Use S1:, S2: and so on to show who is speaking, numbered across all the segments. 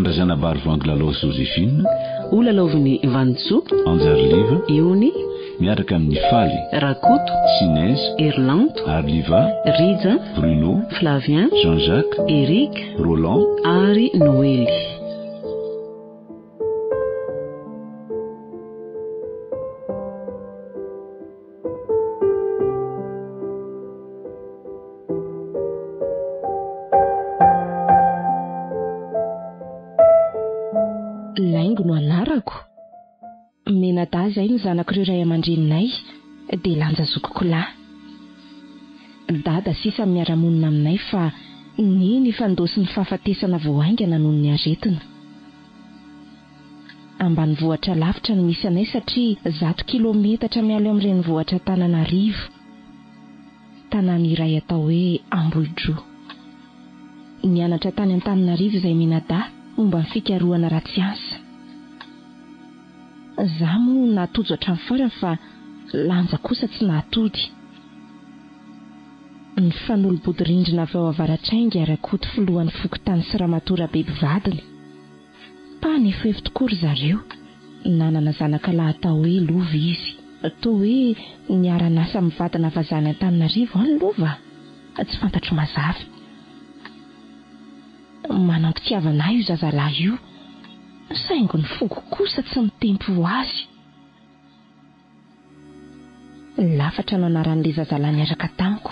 S1: Fandraisana Barvoangy Lalao Joséphine,
S2: Olalaoviny Vantsou,
S1: Anjarliva,
S2: Eony,
S1: miaraka amin'ny Faly,
S2: Rakoto,
S1: Sinez,
S2: Erlanto,
S1: Arliva,
S2: Rija,
S1: Bruno,
S2: Flavien,
S1: Jean-Jacques,
S2: Eric,
S1: Roland
S2: ary Noely.
S3: Laingo no anarako. Menada zay ny zanak'ireo ray aman-dreninay dia lanja zokokolahy. Dada sisa miara-monina aminay fa niny fandosy ny fahafatesana voaingana noho ny aretina. Ambany vohatra lavitra no misy anay satria 100 kilometatra miala amin'ireny vohatra Tananarivo. Tanàna iray atao hoe Ambohidro. Nianatra tany Antananarivo izay Menada momba ny fikarohana ratsiansa. Zaho moa nahatojo hatramin'ny farany fa lanja kosa tsy nahatody. Ny fanolobodi-rindrina avy ao avaratraingy Rakoto filohan'ny Fokotany sy Ramatora bebivadiny. Panefa efa tokoa zareo. Nanana zanaka lahy atao hoe Lova izy. Toa hoe niara-nasa mivadina vazana Antananarivo any Lova. Tsy fantatro mazava. Manampitiavana io zazalahy io. Saingo ny foko kosa tsy mitempo ho azy. Lafatra no anaran'ilay zazalahy niaraka tamiko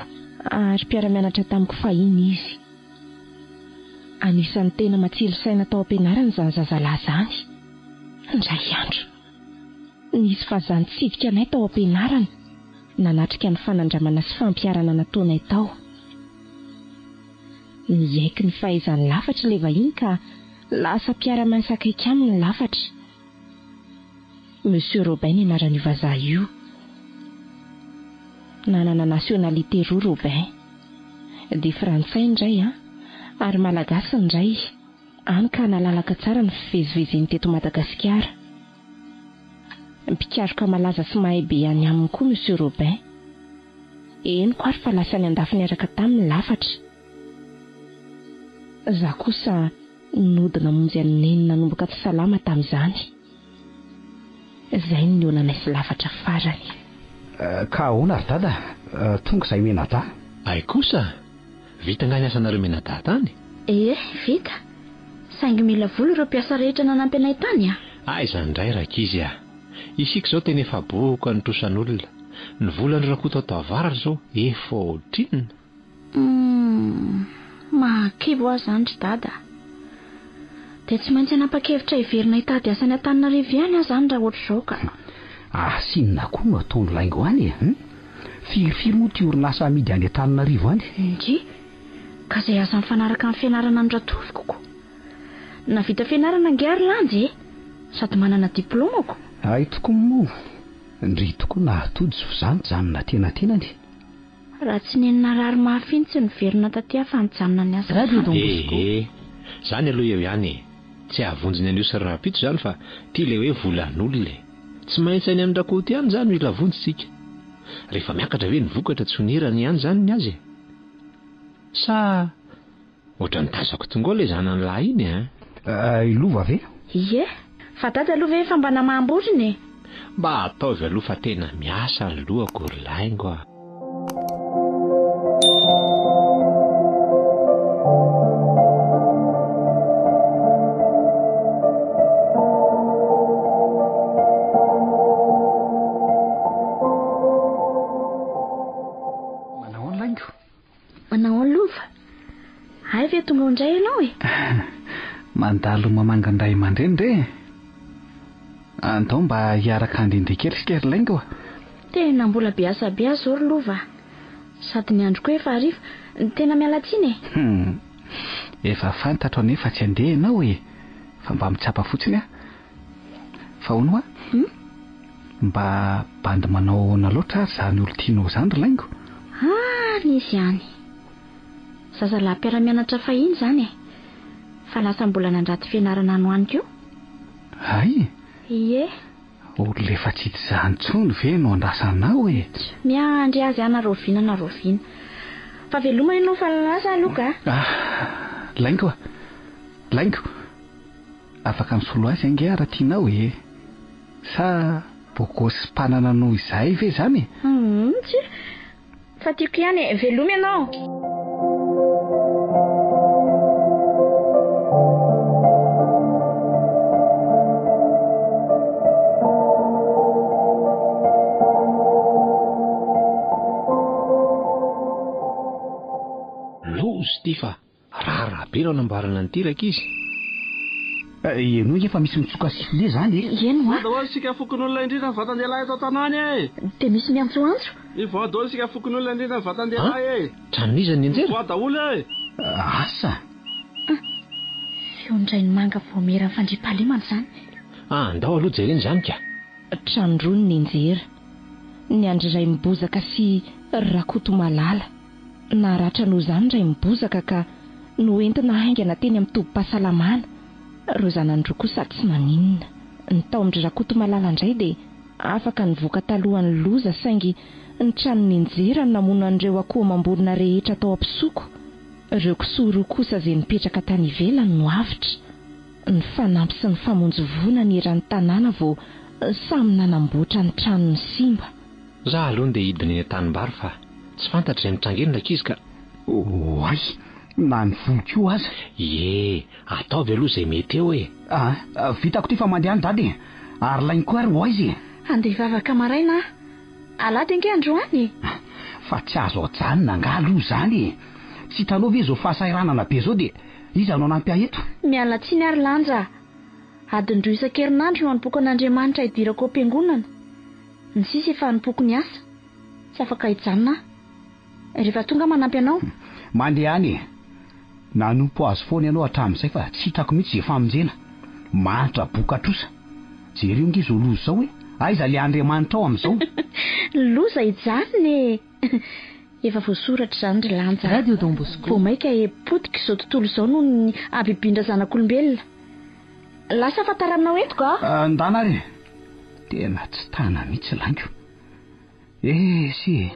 S3: ary mpiara-mianatra tamiko fahiny izy. Anisan'ny tena matsilo saina tao am-pianarana izany zazalahy izany. Indray andro nisy fahazan-tsidika anay tao am-pianarana nanatrika ny fanandramana sy fampiarana nataonay tao. Niaiky ny fahaizany lafatra ilay vahiny ka lasa mpiara-miasa akaiky aminy lafatra. Monsieur Robin ny anaran'io vazaha io. Nanana nationalité roa Robin. Dia frantsay indray ary malagasy indray. Any ka nalalaka tsara ny fivezivezeny teto Madagasikara. Mpikaroka malaza sy mahay be any aminy koa Monsieur Robin. Eny koa ary fa lasa ny andafy niaraka taminy lafatra. Za kosa nodina monjy any neny nanomboka tsy salama tamin'izany. Izay ny onanay sy lafatra farany.
S4: Ka ahoana ry dada? Tonga izay Menada.
S5: Ay kosa, vita nga ny asanareo Menada tany?
S6: Vita. Saingy mila vola ireo mpiasa rehetra nanampy anay tany.
S5: Izany indray rakizy isika izao tena efa boka ny trosan'olona. Ny vola ny Rakoto atao avaratra izao efa ohatrinina.
S6: Mahakibo azy zany ry dada. Dia tsy maintsy hanapa-kevitra hiverinay tady asany Antananarivo ihany zany raha ohatr' izao ka.
S4: Sinona koa no ataony laingo any Firy moa ty orinasa amidy any Antananarivo any.
S6: Ngy, ka izay asa mifanaraka amin'ny fianarana ny ratoviko. Navita fianarana angary lanjy sady manana diplômako.
S4: Ay tokoa moa. Ndry tokoa nahatody izany janona tena-tenany.
S6: Raha tsy nenina rary mahafintsy ny verina taty fa nijanona ny asa.
S5: Zany aloha eo ihany. Tsy avonjiny an'io sy rapito zany fa tia ilay hoe volan'olona. Tsy maintsy any amin'ny Rakoto ihany zany mila vonjitsika. Rehefa miakatra ve ny vokatra tsy honirany ihany zany ny azy. Sa ohatra ny tazako tonga ilay zanany lahy iny
S4: Lova ve?
S6: Ie, fa dada aloha ve fa mba namamboriny.
S5: Mba ataovy aloha fa tena miasa ny lohako ry laingo
S6: Manao Lova. Hay ve tonga indray ianao
S4: Mandalo mamangandray aman-dreny re. Andao mba hiaraka handendekeriska ry laingo.
S6: Tena mbola biasa be azy ry Lova. Sady ny andro koa efa hariva. Tena miala tsiny
S4: Efa fantatro anefa tsy handeha ianao fa mba mitsapa fotsiny Fa hono mba bandy manao na loatra zany olo tianao zany ry laingo.
S6: Nisy ihany. Zazalahy mpiara-mianatra fahiny zany fa lasa mbola nandraty fianarana ano any koa.
S4: Ay?
S6: Ie.
S4: Olo efa tsy zany tsony ve no andrasanao
S6: Miandry azy ana roviana. Fa veloma ianao fa lasa aloka.
S4: Laingo. afaka misolo azy ange raha tianao e. Sa bokosy mpanana noho izay ve zany?
S6: Tsy fa tiako ihany velomy ianao.
S5: Lozy ty fa rara be no nambarana ny tiraka izy.
S4: Eno efa misy mitsoka sifle zany e.
S6: Eno a
S7: Daholo sika fokon'olona indrindra ny vatan-dehilahy eto an-tanàny e.
S6: dia misy miantsoantso.
S7: Ivoa daholo sika fokon'olona indrindra ny vatan-dehilahy e.
S5: Tranon'izany anjera?
S7: Ivoa daholo e.
S4: Asa
S6: Feondrainy manga voamerany fandriam-pahalemana izany.
S5: Andao aloha jereny zany ka.
S3: Trandrony ny injera, ny andry iray mibozaka sy rakoto malala. Naratra no izany iray mibozaka ka no entina haingana teny amin'ny tobi-pahasalamana. Rozanandro kosa tsy maninona. Ny taondry rakoto malala indray dia afaka nivoaka talohan'ny loza saingy ny tranony injera no namono an'ireo akoho mamborona rehetra tao am-pisoko. Ireo kisoa kosa izay nipetraka tany ivelany no avitra. Ny fanampy sy ny famonjy-voana ny eran'ny tanàna vao samy nanamboatra ny tranony simba.
S5: Zaho aloha dia hidiny eny an-tanimbary fa tsy fantatra izay mitrangenona izy ka.
S4: Oay, na ny voky aza.
S5: Ataovy aloha izay mety eo e.
S4: Vitako ty fa mandeha any dady. Ary lainy koa ary ho izy.
S6: Andeha vavaka maraina alady ange androany.
S4: Fa tsy azo ajanona aloha zany. Tsy hitanao ve zao fahasairanana be zao dia iza anao nampia eto?
S6: Miala tsiny ary lanja. Adiny 2 isan-kerinandro no anompoako an'Andriamanitra hidirako am-piangonana. Ny sisa efa anompoako ny asa. Tsy afaka hijanona. Rehefa tonga manampy anao.
S4: Mandeha any. Nanompo azo foana ianao hatramin'izay fa tsy hitako mihitsy izay famonjena. Manitra bokatrosa. Jereo nge zao loza zao e. Aiza le Andriamanitra ao amin'izao?
S6: Loza ijanony. Efa voasoratra izany ry lanja.
S2: Radio Don Bosco.
S6: Vao maika potika izao tontolo izao no ny abibindra zanak'olombelona. Lasa fataranao eto ka?
S4: Ndana re. Tena tsy tana mihitsy laniko. Si.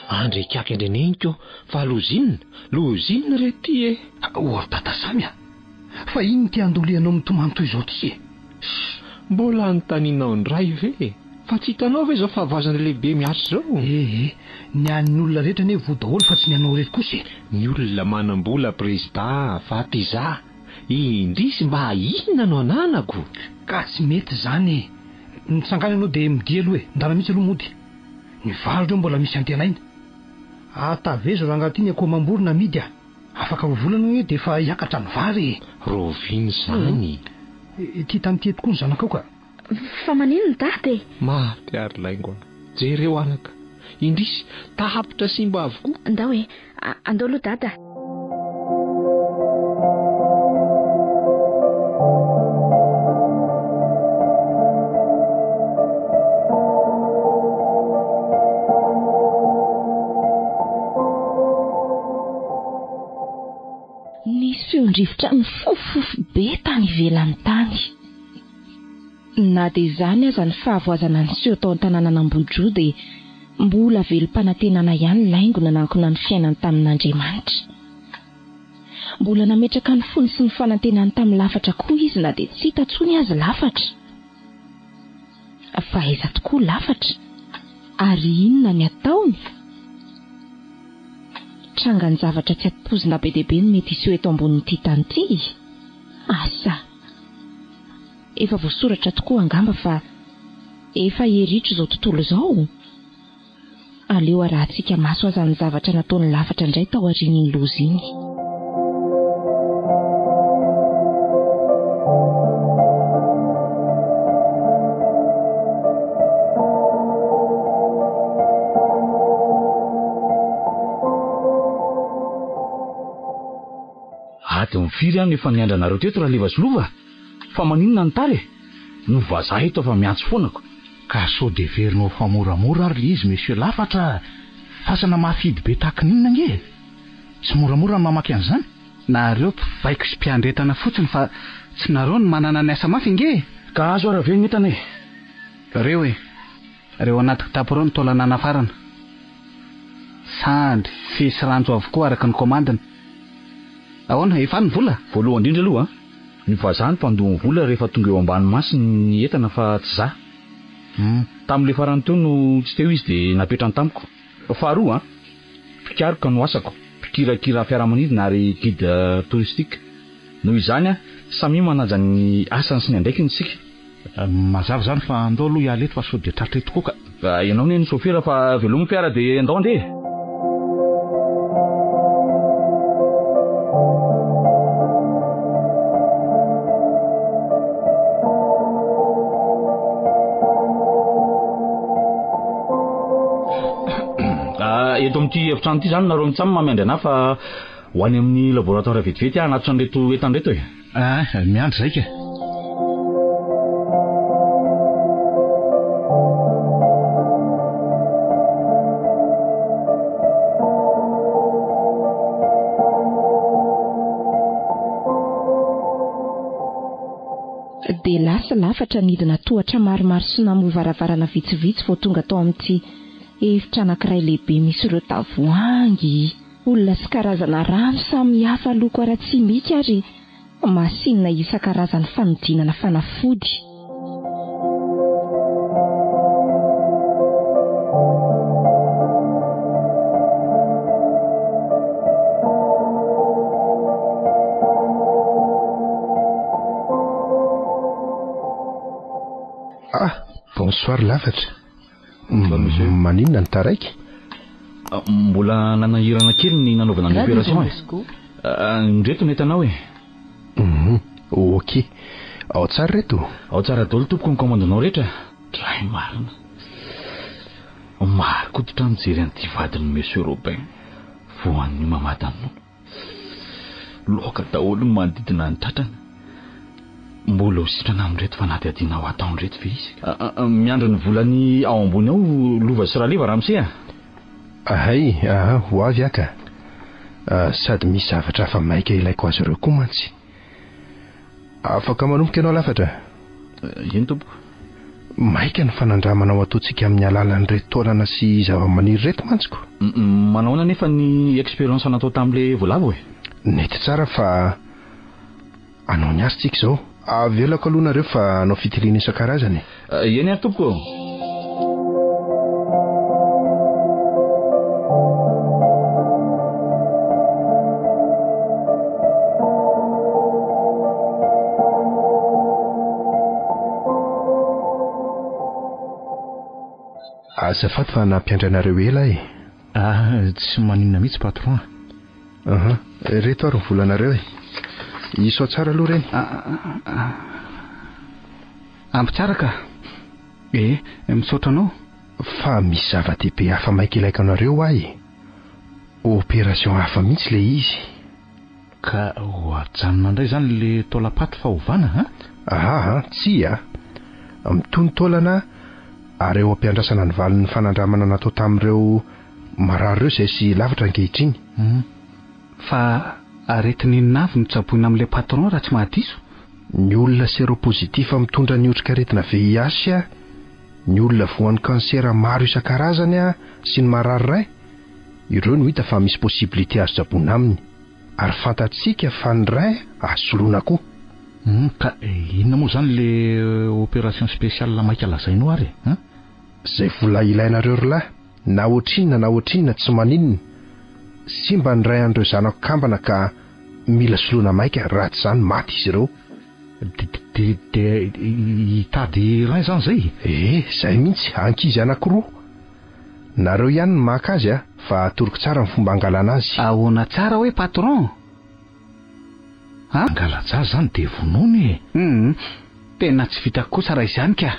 S5: Andrekaka indreneniko fa lozinina rety e.
S4: Oa tata Samia. Fa iny ty andoleanao mitomany toy izao ty e.
S5: Mbola anontanianao ndray ve? Fa tsy hitanao ve zao fahavazana lehibe miatso zao?
S4: Ny an'ny olona rehetra ne vo daholo fa tsy ny anao reto kosa.
S5: Ny olona manam-bola président fa tiza. Indrisy mba inona no ananako?
S4: Ka tsy mety zany. Nitsangana ianao dia midia aloha e. Ndana mihitsy aloha mody. Ny valo reo mbola misy antenaina. Atavezo raha angatiny akoho mamborona midy a. Afaka vovolana hoe dia efa hiakatra ny vary.
S5: Roviny zany.
S4: Ty tanty tokoa ny zanakao ka.
S6: Fa maninona dady?
S5: Maty ary laingo. Jereo anaka. Indrisy tahapitra simba avokoa.
S6: Andao e. Andao aloha dada.
S3: Nisy feondrivotra ny fofofo be tany ivelany tany. Na dia izany aza ny fahavoazana ny seho tao an-tanàna Nambodro dia mbola velom-panantenana ihany laingona nankona ny fiainany tamin'Andriamanitra. Mbola nametraka ny fony sy ny fanantenany tamin'ny lafatra koa izy na dia tsy hita tsony azy lafatra. Fa aiza tokoa lafatra? Ary inona ny ataony? Trangany zavatra tsy atopozina be dia be no mety iseho eto ambonin'ity tany ity. Asa. Efa voasoratra tokoa angamba fa efa heritro izao tontolo izao. Aleo arahantsika maso aza ny zavatra nataony lafatra indray tao aorian'ny loza iny.
S1: Aty mifiry any efa niandranareo teto raha leva solova. Fa maninona ny tary? No vazaha eto fa miantso foanako. Ka sao de verinao fa moramora ary le izy monsieur lafatra. Fasana mafidy be tahaka ninona nge? Tsy moramora ny mamaky an'izany.
S4: Nareo vaiko sy mpiandretana fotsiny fa Tsy nareo ny manana ny asa mafy inge.
S1: Ka azo ara ve netana e?
S4: Reo anaty kitapo reo ny taolana nafarana. Sandry, fisy ranjo avokoa araka ny komandina. Ahoana, efa ny vola?
S1: Voalohany indrindra aloha ny vazaha ny mpandoha ny vola rehefa tonga eo ambany masiny ny entana fa tsy za. Tamin'le farany teo no tsy teo izy dia napetrany tamiko. Faharoa mpikaroka no asako, mpikirakira fiaramanidina ary guide touristique. Noho izany samy manaja ny asany sy ny andraikiny sika. Mazava zany fa andao aloha ialeto fa sao dia tratra tokoa ka. Ianao ne ny sofera fa velomony fiara dia andao andeha. Eto amin'ity efitrano ity zany nareo mitsamy mamiandry anahy fa ho any amin'ny laboratoire vetivety anaty an'reto entan'reto e.
S4: Miandry zay ka.
S3: Dia lasa lafatra nidina tohatra maromaro sy namoa varavarana vitsivitsy vao tonga tao amin'ity efitra anankiray lehibe misy ireo tavoahangy, olona sy karazana rano samy hafa loko ara-tsimika ary masinina isan-karazany fanodinana fanafody.
S8: Bonsoir lafatra. Maninona ny taraiky?
S1: Mbola nanahirana kely ny nanaovana ny opération ndreto netanao e.
S8: Ok. Ao tsara reto?
S1: Ao tsara daholo tompoko ny komandinao rehetra. Dray marina. Maro koditra mijery an'ity vadiny monsieur Robin. Voan'ny mamadany. Loka daholo ny manodidina ny tratrana. Mbola ho sitrana amin'reto fa nady adiana ho atao amin'reto ve izy. Miandry ny volany ao ambony ao lova sy raleva ramose a.
S8: Ho avy aka. Sady misy zavatra hafa maika ilaiko azy ireo koa mantsy. Afaka manomboka ianao lafatra?
S1: Ino tompoko?
S8: Maika ny fanandramanao ataontsika amin'ny alalan'ireto taolana sy zava-maniry reto mantsiko.
S1: Manaona nefa ny expérience natao tamin'le voalavo e?
S8: Nety tsara fa anao ny asytsika izao. Avelako aloha nareo fa anao fitiliana isan-karazany.
S1: Eny ary tompoko.
S8: Azafady fa nampiandranareo ela e.
S1: Tsy maninona mihitsy patron.
S8: Reto ary ny volanareo e. Iso tsara aloha reny.
S4: Ampy tsara ka. Misaotra anao.
S8: Fa misy zava-dehibe hafa maika ilaiko anareo ahy. Opération hafa mihitsy le izy.
S1: Ka ho ajanona indray zany le taolapaty fa hovana
S8: Tsy mitony taolana ary eo ampiandrasana ny valin'ny fanandramana natao tamin'ireo marary ireo izay sy lavitra ankehitriny.
S4: Fa aretiny navy ny tsaboina amin'ilay patron raha tsy mahadiso.
S8: Ny olona séropositif mitondra ny otrikaretina VIH, ny olona voan'ny kansera maro isan-karazany sy ny marary ray, ireo no hita fa misy posibilité azo tsaboina aminy. Ary fantatsika fa ny ray asoloana koa.
S1: Ka inona moa zany le opération spéciale maika lazainao ary?
S8: Zay vola ilainareo rolahy, na ohatrinona tsy maninona. Simba ny ray an'ireo zanako kambana ka mila soloana maika, raha tsy zany maty izy ireo.
S1: De hitady ray zany zay?
S8: Zay mihitsy, ankizy anankiroa. Nareo ihany ny maka azy fa atoroko tsara ny fomba angalana azy.
S4: Ahoana tsara hoe patron?
S1: Angalatsara zany de vonoiny e.
S4: Tena tsy vita kosa raha izany ka.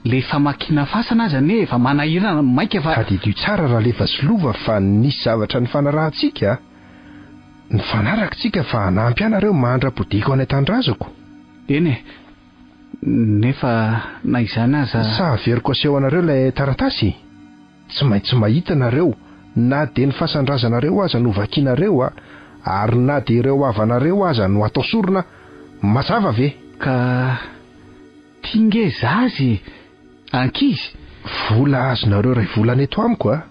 S4: Le famakina fasana azy efa manahirana maika fa
S8: tadidio tsara raha lefa slova fa nisy zavatra ny fanarahantsika. Ny fanarakitsika fa nampy anareo mandra-podiko any an-tandrazako.
S4: Eny nefa na izany aza
S8: sa averiko aseho anareo ilay taratasy. Tsy maintsy mahita nareo, na de ny fasandrazanareo aza no vakianareo ary na de ireo avanareo aza no atao sorona, Mazava ve?
S4: Ka tinge zazy ankizy.
S8: Vola azonareo ray volana eto amiko a.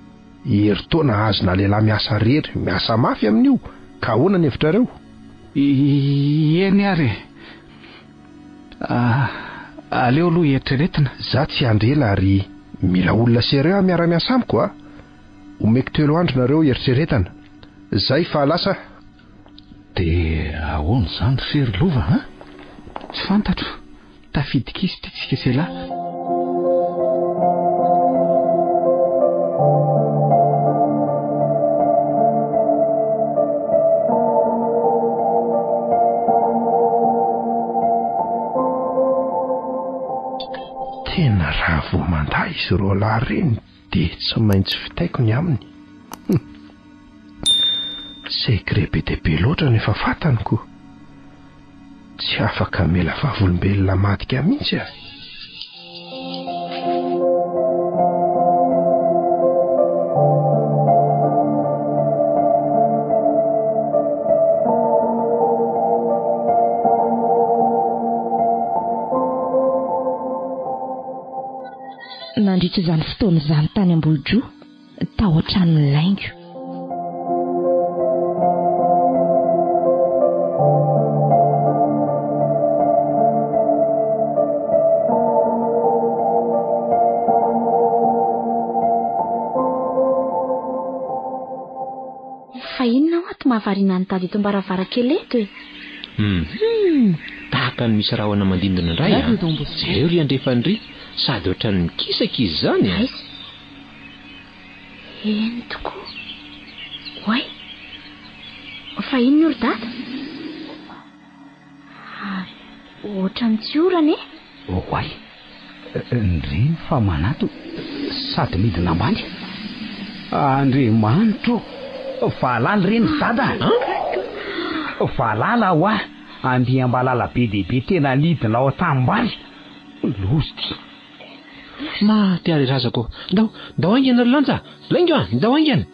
S8: Heritaona azona lehilahy miasa rery, miasa mafy amin'io. Ka ahoana ny hevitrareo?
S4: Eny ary. Aleo aloha eritreretina.
S8: Za tsy andrela ary mila olona sereo miara-miasa amiko a. Omeko telo andro nareo eritreretana. Zay fa lasa.
S1: De ahoana zany sery lova ha?
S4: Tsy fantatro. Tafidikisy tsika selahy.
S8: Tena raha vao mandahy izy roa lahy reny de tsy maintsy fitaiko ny aminy. Sekre be de be loatra nefa fantaniko. Tsy afaka mela vavolombelona madika mihitsy a.
S3: Nandritra izany fotoana izany tany Ambohidrao tao an-tranon'ny Laingo.
S6: Fa inona ho ato mahavariana ny tady eto am-baravarakely eto e?
S5: Tahaka ny misy rahona mandindona indray a. Jereo ry andrefandry sady ohatran'ny mikisaka izy zany a.
S6: Eny tokoa. Oay. Fa inona ry dada? Ohatran'ny tsy orana e?
S1: Oay. Ndreny fa manato sady midina ambany. Andriamanitro. Valala reny dada. Valala ho a. Andiam-balala be dehibe tena nidina ao tanimbary. Losty.
S5: Ma ty ary razako. Ndao aingana lanja. Laingo a, ndao aingana.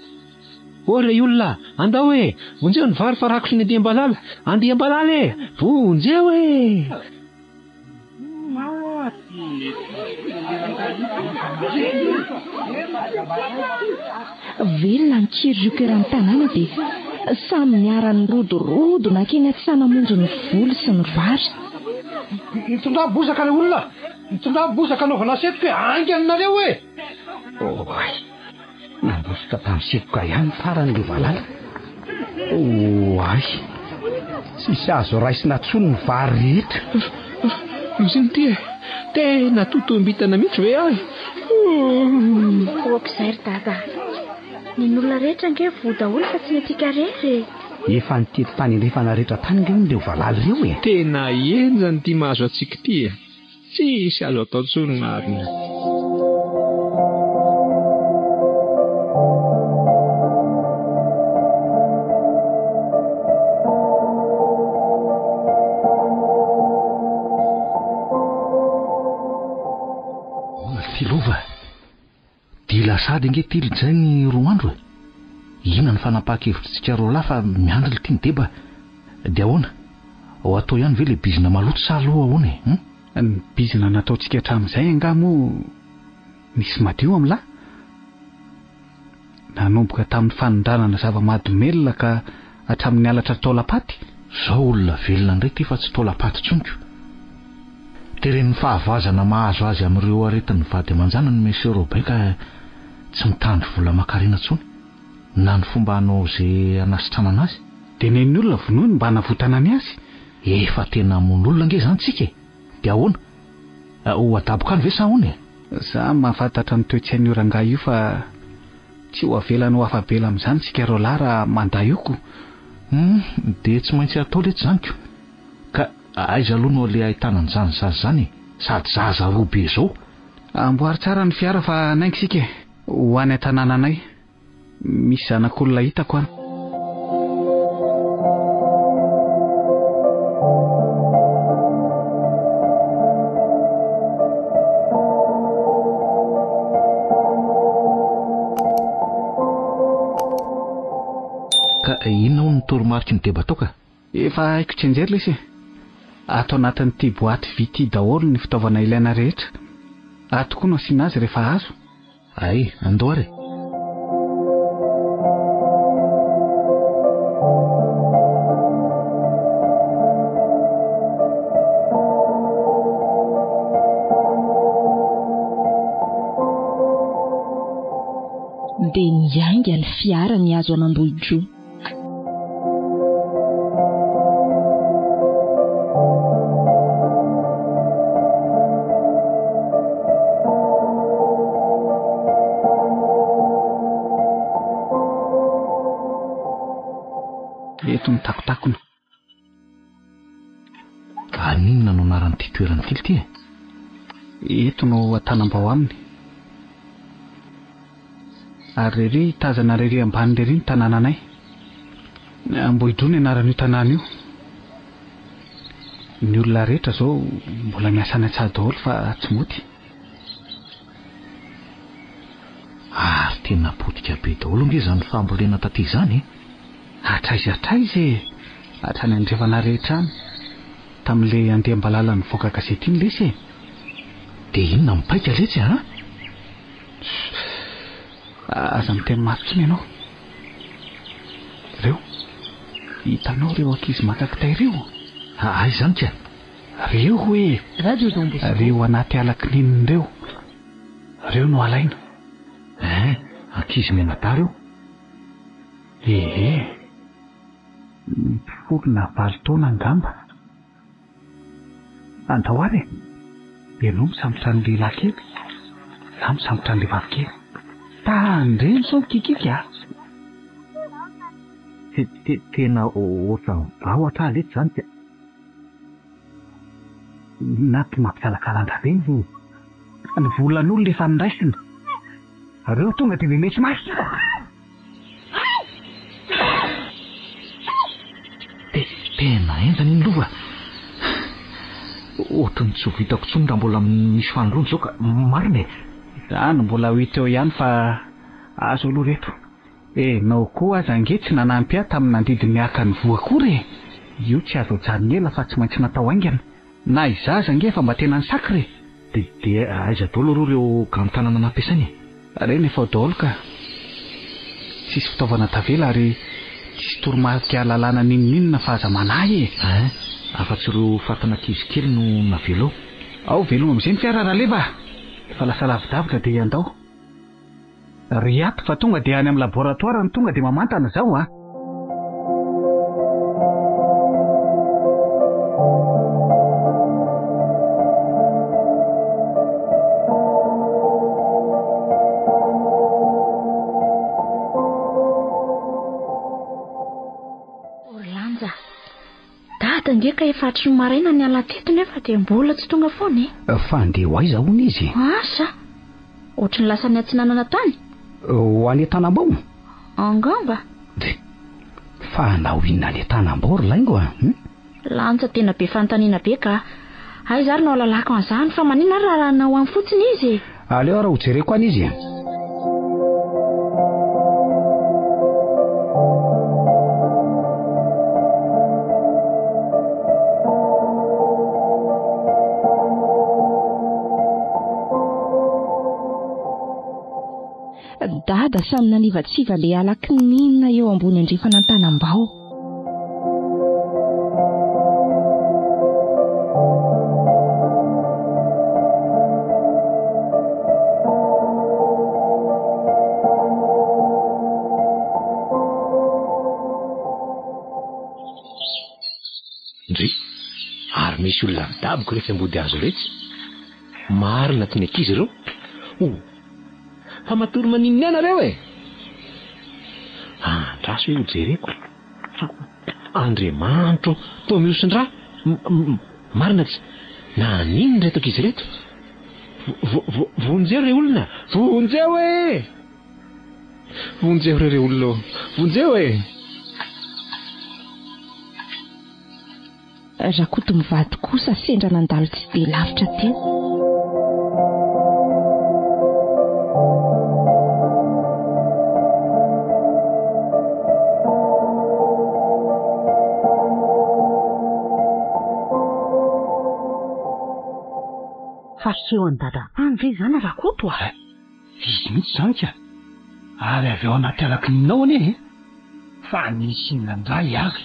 S5: Ore olona, andao e. Vonjeo ny vary farakotry ny andiam-balala. Andiam-balala e. Vonjeo e.
S3: Velona ny kiry eran'ny tanàna dia samy niarany rodorodo na keny atsana monjo ny voly sy ny vary.
S7: Mitondra bozaka ny olona. Mitondra bozaka anaovana setroka angananareo e.
S1: Oay. Nambositra tamin'ny setroka ihany farany le valala. Oay. Sisy azo raisina tsony ny vary rehetra.
S5: Iziny ty e. Tena totombitana mihitsy ve ahy.
S6: Okizay ry dada. Ny olona rehetra nge vodaholy fa tsy netika rehetra.
S1: Efa nitety tany andrefana rehetra tany nge nileo valala ireo e.
S5: Tena enjany ty mahazo atsika ty e. Tsisy azo atao tsony marina.
S1: Filova. Dila sady nge tilitsay ny roa andro e. Ina ny fanapahakevitsika roa lahy fa miandry le tiany deba. Dia ahoana? Ao atao ihany ve le bizina maloto sa aloha ahoana e?
S4: Ny bizina nataontsika hatramin'izay angamo nisy madio amin'lahy. Nanomboka tamin'ny fanondranana zava-mahadomelona ka hatramin'ny alatra taolapaty.
S1: Zao olona velona indray ty fa tsy taolapaty tsoniko. Teren'ny fahavazana mahazo azy amin'ireo aretin'ny vady aman-janany ny Monsieur Robert ka tsy mitandry vola makarena tsony. Na ny fomba hanao izay hanasitrana anazy.
S4: Dia nen'ny olona vonoiny mba hanavotana ny azy.
S1: Efa tena mon'olona nge zany tsika e. Dia ahoana? Ho adabokany ve sa ahoana e?
S4: Za mahafantatra ny toe-tsain'ny orangahy io fa tsy ho avelany ho afabela amin'izany tsika roa lahy raha manday oko.
S1: Dia tsy maintsy atao leto zaniko. Ka aiza aloha no le ahitana an'izany zaza zany sady zaza roa be zao.
S4: Amboary tsara ny fiara fa naingo sika ho any an-tanànanay. Misy zanak'olona hitako any.
S1: Ka inona ho ny toromarika ny deba tao ka?
S4: Efa haiko tsy anjery lesy. ato anatin'ity boaty vity daholo ny fitaovana ilaina rehetra. Tokoa no asiana azy rehefa azo.
S1: Ay, andao ary.
S3: dia niainga ny fiara ny azo an'Ambohidro.
S4: Eto ny takotakona.
S1: Aninona no anaran'ity toerana ity?
S4: Eto no Antanambao aminy. Ary rery tazana rery ambany rery ny tanànanay. Ambohidro ny anaran'io tanàna io. Ny olona rehetra zao mbola miasa any an-tsady daholo fa tsy moty.
S1: Ary tena potika be daholo nge zany fambolena taty izany.
S4: Atraizy hatrany andrevana rehetra any tamin'le Andriambalala nivoaka gazety iny lesy.
S1: Dia inona mipaika letsy ha?
S4: Aza miteny maritsiny ianao. Reo hitanao reo ankizy makakitay reo.
S1: Ay zany ka.
S4: Reo hoe reo anaty alakinininy reo. Reo no alaina.
S1: Ankizy menata reo.
S4: Mifolona 7 taona angamba. Andao ary. Ianao misambotra ny lehilahy kely, izaho misambotra ny vehivavy kely. Tandreny sao kikika.
S1: Tena ohatra vahoatra letsy zany ka.
S4: Naty mampisalakalandra be ny volan'olo rehefa niraisina. Reo tonga dia memetsy masy.
S1: Tena entana iny lova. Ohatrany tsy ho vitako tsony raha mbola misy fanoloana zao ka marina.
S4: Izany mbola ho hita eo ihany fa azo aloha reto. Nao koa aza ange tsy nanampy ahy tamin'ny nandidiny aka ny voakory. Io tsy azo ajanona ela fa tsy maintsy natao haingana. Na izaza ange fa mba tena ny sakry.
S1: Dia aiza daholo aloha reo ganon-tanana nampiasainy?
S4: Reny efa daholo ka. Tsisy fitaovana tavela ary tsisy toromarika lalàna ninona fa aza manahy.
S1: Afa-tsy ireo fatan'ankizy kely no navelo.
S4: Ao veloma amin'izay ny fiara rahaleva. Fa lasa lavidavitra dia andao. Ry ato fa tonga dia any amin'ny laboratoara ny tonga dia mamantana zao.
S6: Nge ka efatry ny maraina ny alateto nefa dia mbola tsy tonga foana.
S1: Fa andeha ho aiza hono izy?
S6: Asa? Ohatry ny lasa ny atsinanana tany?
S1: Ho any Antanambao?
S6: Angamba.
S1: Fa na ho inona any Antanambao ry laingo
S6: Lanja tena be fanontaniana be ka. Aiza ary no alalako an'izany fa maninona raha na ho any fotsiny izy?
S1: Aleo raha ho jereko any izy.
S3: Dada samy nanivatsiva le alakininina eo ambony andrefana Antanambao.
S5: Ndry, ary misy olona midaboko rehefa ambody azo retsy. Marina ty ny ankizy ireo. Fa matory maninona ianareo andraso hoe ho jereko. Andriamanitro toa miosindra. Marina tsy naninona reto ankizy reto. Vonjeo re olona. Vonjeo vonjeo re olona. Vonjeo
S3: Rakoto mivady kosa sendra nandalo tsy dia lavitra teo.
S2: fasehoan'ny dada-tany ve zany raha koto a?
S7: Izy mihitsy zany ka ary avy ao anaty araky ninao anie fa nisy inandray ary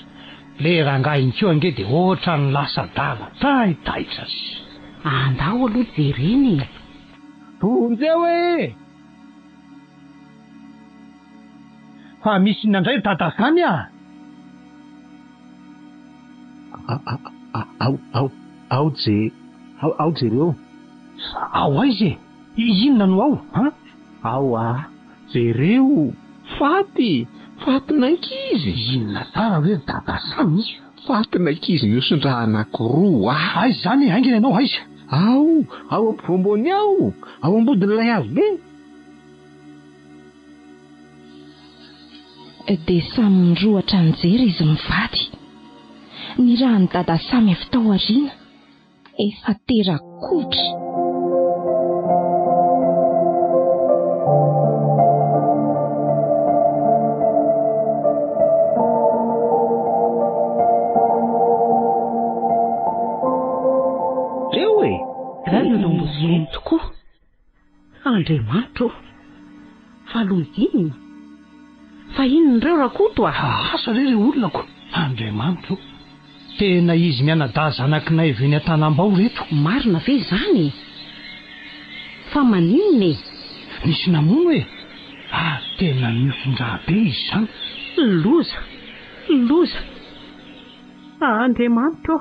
S7: le rangainy keo ange de ohatra ny lasa dala taitaitra azy.
S2: Andao aloha jereny.
S7: Tonjeo e! Fa misy inandray dada zany a.
S5: Ao jereo.
S7: Ao aizy e? Inona no ao?
S5: Ao jereo. Fatin'ankizy.
S7: Inona tsara hoe dada samy?
S5: Fatin'ankizy mihosindraha anankiroa.
S7: Aizy zany aingina ianao aizy?
S5: Ao ampovoambony ao ambodin'ilay hazo be.
S3: De samy mirohatra nijery izy mivady. Ny raha ny dada samy avy tao aoriana efa tera-kodry.
S5: Reo e!
S2: Raha nolombozony tokoa. Andriamanitro, falonzinina. Fa inon'ireo rakoto a?
S7: Asa re olonako. Andriamanitro, tena izy mianada zanakinay avy eny an-tanambao reto.
S2: Marina ve zany? Fa maninona e?
S7: Nisy namono e? Tena miofin-draha be izy zany.
S2: Loza. Andriamanitro.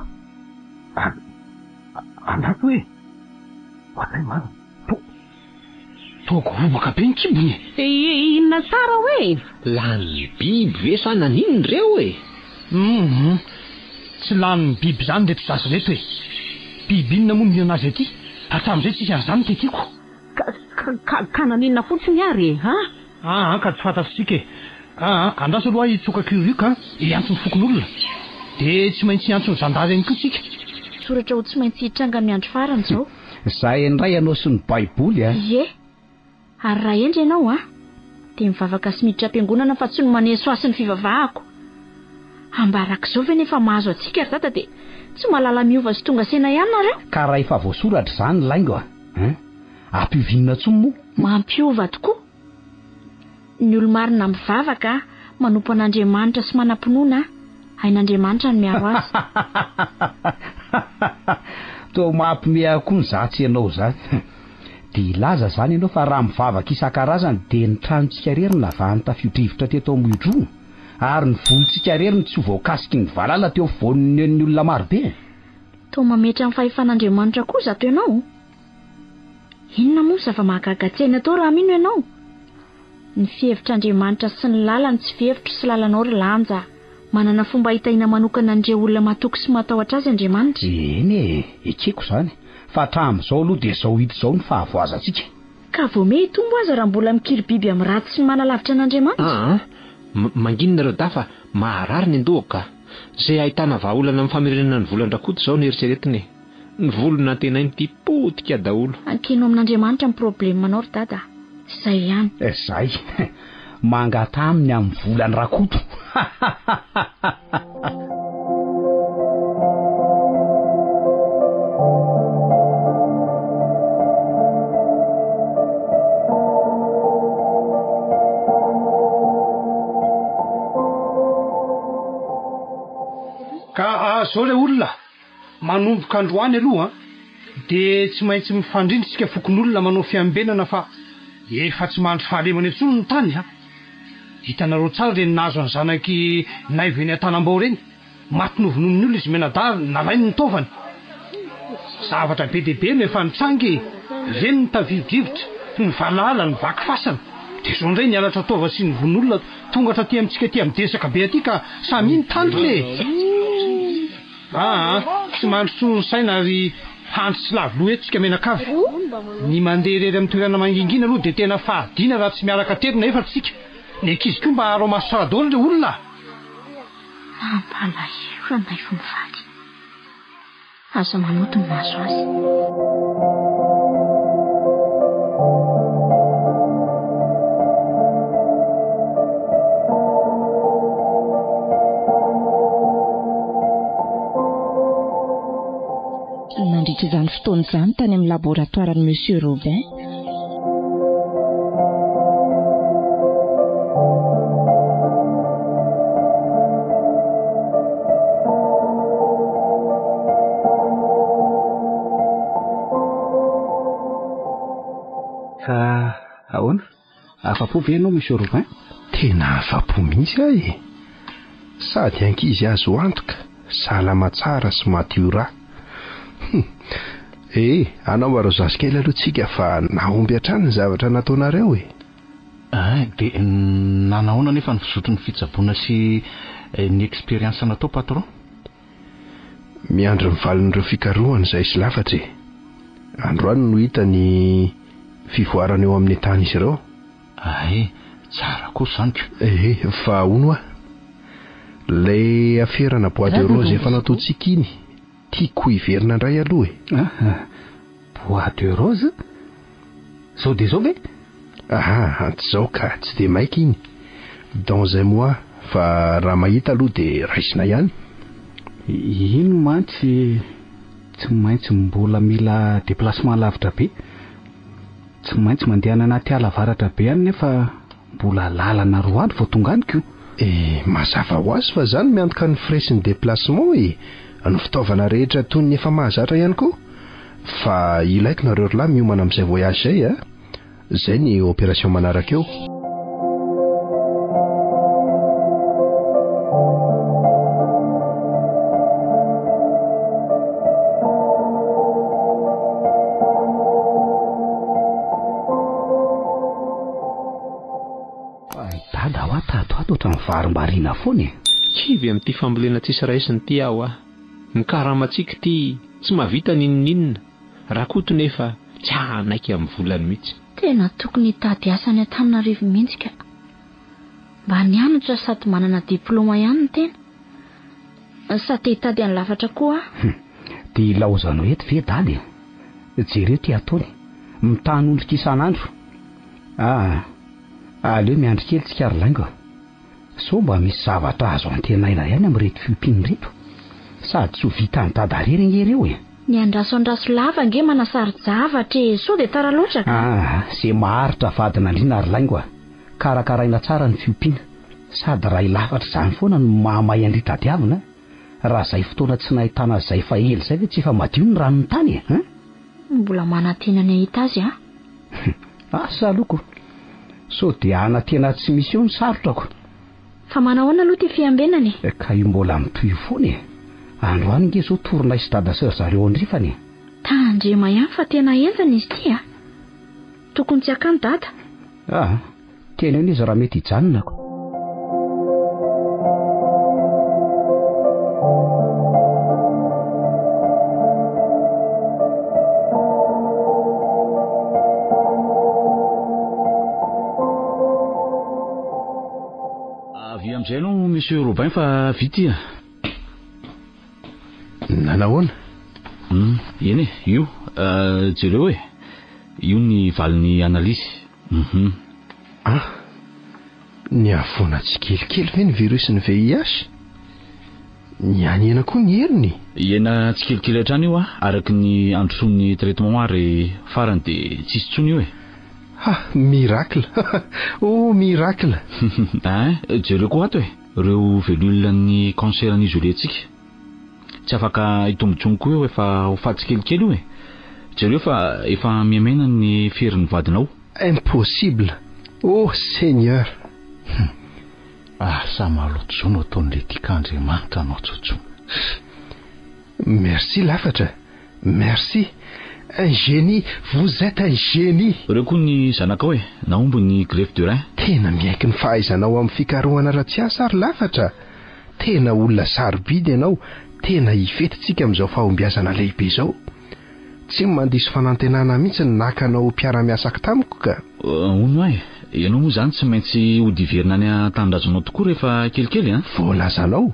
S7: Anaky hoe walay mana toko vobaka be ny kibony.
S2: Inona tsara hoe?
S5: Lany biby ve sa nanino reo e?
S7: Tsy lany biby zany reto zazy reto e. Biby inona moa ny anazy aty? Hatramin'izay tsisy an'izany tetiko.
S2: Ka naninona fotsiny ary e?
S7: Ka tsy fantatritsika e. Andraso aloha hitsoka kirioka hiantsony fokon'olona de tsy maintsy hiantsony zandary ihany koa tsika.
S6: Soratra ho tsy maintsy hitranga miandro farany zao.
S1: Zay indray ianao sy ny baiboly a.
S6: Ie. Ary raha endry ianao de mivavaka sy miditra am-piangonana fa tsy no maneso asy ny fivavahako. Ambarak'izao ve nefa mahazo atsika ry dada de tsy malala miova sy tonga sena ihany nareo.
S1: Ka raha efa voasoratra zany laingo ampivinina tsony moa.
S6: Mampiova tokoa. Ny olo-marina mivavaka manompo an'Andriamanitra sy manam-pinoana hain'Andriamanitra no miaro azy.
S1: Toa mampime koa ny zatsy ianao zany. De ilaza zany ianao fa raha mivavaka isan-karazany de ny tranontsika rery ny lavahany tafio-drivotra teto Ambohidro ary ny volontsika rery ny tsy ho voakasiky ny valala teo afovoan'ny olona marobe.
S6: Toa mametra ny fahefan'Andriamanitra koa zato ianao. Inona moa zava-mahagaga-tsaina atao raha mino ianao? Ny fihevitr'Andriamanitra sy ny lalany tsy fihevitro sy lalanao ry lanja. Manana fomba hitaina manokana an'ireo olona matoky sy matahotra azy Andriamanitra.
S1: Eny e, ekeko zany. Fa hatramin'izao aloha de zao hita zao ny fahavoazantsika.
S6: Ka vome hitombo aza raha mbola mikiry biby amin'ny ratsy sy ny manalavitra an'Andriamanitra.
S5: Manginona reo dafa maharary ny andohaka. Zay ahitana vahaolana amin'ny famerenana ny volan-drakoto zao ny eritreretiny. Ny volona antenainy ty potika daholo.
S6: Ankeno amin'Andriamanitra ny problemanao ry dada. Zay ihany.
S1: Zay. Mangata aminy amin'ny volany rakoto.
S7: Ka zao le olona manomboka androany aloha de tsy maintsy mifandrinitsika fokon'olona manao fiambenana fa efa tsy mandry fahalemana intsony ny tany hitanareo tsara reny nahazo ny zanaky naivy eny an-tanambao reny matinovonomin'ny olona izy menadary nalainy ny taovany zavatra be dehibe no efa nitsangy reny ny taviodrivotra ny valala ny vaky fasana de zao ndray nialatra taova sy ny von'olona tongatra ty amintsika ty amidesaka be aty ka samy iny tandro le tsy mandry tsony saina ary handry sy lavoloha etsika menakavy ny mandeha rery amin'ny toerana mangingina aloha de tena fahadina raha tsy miaraka terina efa tsika ny ankizy koa mba haro maso tsara daholo le olona.
S6: Mampalahelo anay fo mivady. Aza manoto ny maso azy.
S3: Nandritra izany fotoana izany tany amin'ny laboratoirany Monsieur Robin.
S4: Ka ahoana? Afa-po ve ianao Monsieur Robin?
S8: Tena afa-po mihitsy ahy. Sady ankizy azo antoka, salama tsara sy madio ra. Anao maro zaskely aloha tsika fa nahomby hatrany ny zavatra nataonareo e.
S1: Dia nanahoana nefa ny fizotry ny fitsaboana sy ny expérience natao patron?
S8: Miandry mivalin'ireo fikarohana izay sy lafatra e. Androany no hita ny fivoarana eo amin'ny tany izy ireo.
S1: Tsara kosa zaniko.
S8: Fa ono lay aferana bois de rose efa nataontsika iny, tiako hiverina indray aloha e.
S4: Bois de rose? Zao dia zao ve?
S8: Antzao ka tsy dia maika iny. Dans un mois, fa raha mahita aloha dia raisina ihany.
S4: Ino mantsy tsy maintsy mbola mila déplacement lavitra be. Tsy maintsy mandeha anaty ala avaratra be ihany nefa mbola lalana roa andro vao tonga aniko.
S8: Mazava ho azy fa zany miantoka ny frais sy ny déplacement e. Ny fitaovana rehetra toy ny efa mahazatra ihany koa. Fa ilaiko nareo lahy miomana amin'izay voyage zay a. Zay ny opération manaraka eo.
S4: Dada ho atato ohatran'ny varim-bariana foana e.
S5: Kivy amin'ity fambolena tsisy raisiny ty aho ny karamatsika ty tsy mahavita ninninina. Raha koto nefa tsy hanaiky amin'ny volany mihitsy.
S6: Tena tokony hitady asa any Antananarivo mihitsy ka. Mba nianatra sady manana diplôma ihany ny tena. Sa te hitady any lafatra koa?
S4: Dia ilaozanao eto ve dady? Jereo ty ataony mitany ondrika isan'andro. Aleo miandry kely tsika ary laingo. So mba misy zavatra azo antenaina ihany amin'reto fiompiana reto. Sady tsy ho vita ny dadarery ngereo e.
S6: Ny andraso lava nge manasary zavatra so dia tara loatra.
S4: Zay maharitra vadina liana ary laingo. Karakaraina tsara ny fiompiana. Sady raha ilafatra izany foana no mahamay andritra diavina. Raha izay fotoana tsy nahitana izay fa ely izay ve tsy efa madio ny ranony tany e?
S6: Mbola manantena ny ahita azy
S4: Asa loko. So dia anatena tsy misy eo ny sarotrako.
S6: Fa manahoana aloha ty fiambenany?
S4: Ka io mbola mitohy foana e. Androany nge zao torona isy dada seur zareo andrifany.
S6: Tandrema ihany fa tena enzana izy ty tokony tsy akany dada.
S4: Tena eo izy raha mety hijanonako.
S1: Avy amin'izay no Monsieur Robin fa vita.
S8: Nanahoana?
S1: Eny io jereo io ny valin'ny analysy.
S8: Ny avona tsikelikely ve ny virus ny VIH? Ny hena koa ny heriny?
S1: Hena tsikelikely hatrany io araky ny androsoan'ny traitement ary farany dia tsisy tsony io
S8: miracle. Miracle.
S1: Jereo koa ato ireo velule-ny cancer ny isolentsika. Tsy afaka hitombotsony koa eo efa ho faty kelikely io jereo fa efa miamaina ny ferin'ny vadinao.
S8: Impossible. Seigneur.
S1: Sa maloto zao no ataon'ilay tiak'Andriamanitra anao tsotso.
S8: Merci lafatra. Merci. Un génie, vous êtes un génie.
S1: Ireo koa ny zanakao naomby ny greffe de rein.
S8: Tena miaiky ny fahaizanao amin'ny fikarohana ratsy asa ary lafatra. Tena olona sarobidy ianao. Tena hifetitsika amin'izao fahombiazana lehibe izao. Tsy mandiso fanantenana mihitsy ny nakanao mpiara-miasaka tamiko ka.
S1: Ono ianao moa zany tsy maintsy ho diverina any an-tanindrazonao tokoa rehefa kelikely
S8: voalazanao.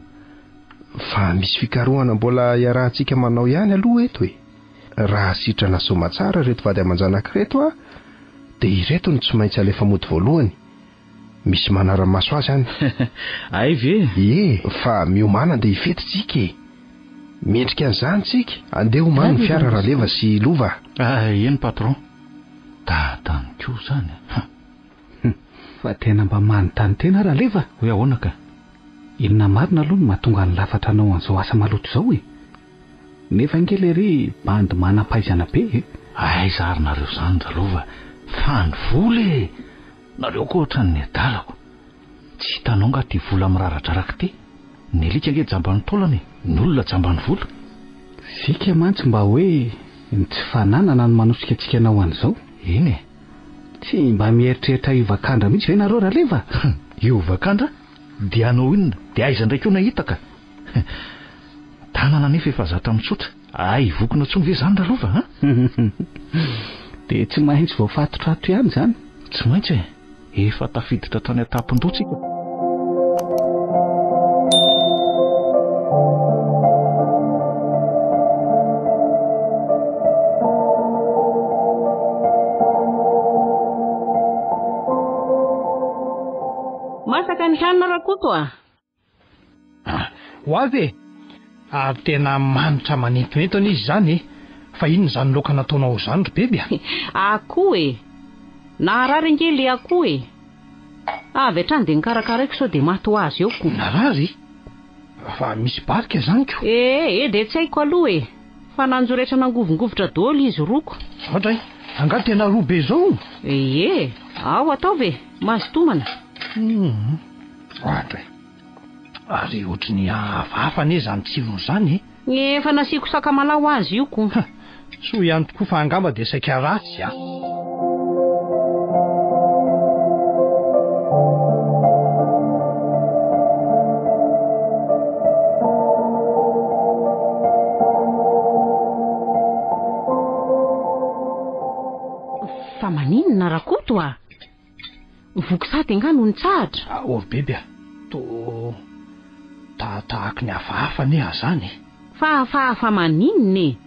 S8: Fa misy fikarohana mbola iarahantsika manao ihany aloha eto raha sitrana soma tsara reto vady aman-janaka reto dia ireto no tsy maintsy alefa mody voalohany. Misy manara-maso azy any.
S1: Ay ve?
S8: Fa miomana dia ifetitsika mendrika an'izany tsika andeha homany ny fiara Raleva sy Lova.
S1: Eny patron, daadany koa zany.
S4: Fa tena mba manontany tena Raleva.
S1: Hoe ahoana ka?
S4: Inona marina aloha no mahatonga ny lafatra anao an'izao asa maloto izao e. Nefa ngely ery bandy manam-pahaizana be.
S1: Aiza ary nareo zany Ralova, fany vola e. Nareo koa ohatran'ny adalako. Tsy hitanao nga ty vola miraradraraka ty. Ny alika nge jambany taolany, ny olona jambany vola.
S4: Sika mantsy mba hoe tsy fananana no manosika antsika anao an'izao.
S1: Eny e.
S4: Tsy mba mieritreritra ivakandra mihitsy ve nareo Raleva?
S1: Io vakandra dia anao inona, dia aiza ndraiky io nahitaka. Tanana nefa efa zatra mitsotra. Ay vokona tsony ve zany Ralova ha?
S4: Dia tsy maintsy voafatotrato ihany zany.
S1: Tsy maintsy e. Efa tafiditra tany atampon-doha tsika.
S2: Masaka ny hanina rakoto a?
S7: Ho avy ary tena manitra manentona izy zany e. Fa inona zany loka nataonao zany ry bebe?
S2: Akoho e. Naharary ngely akoho e. Avy hatrany dia nikarakaraiko sao dia maty ho azy eo ko.
S7: Narary? Fa misy barika zany ko?
S2: Dia tsy haiko aloha e. Fa nanjoretra nangovingovotra daholo izy roko.
S7: Ohatray, angaha tena roa be zao?
S2: Ao ataovy e, mahazo tomana.
S7: Ohatray. Ary ohatry hafahafa ane zany tsirony zany e.
S2: Efa nasiako sakamalao azy io ko.
S7: So ihany tokoa fa angamba dia saika ratsy a.
S2: Fa maninona rakoto a? Vokisady anga no nitsahatra.
S7: Bebe a, to tahaka ny hafahafa ne zany.
S2: Fa hafahafa maninona e?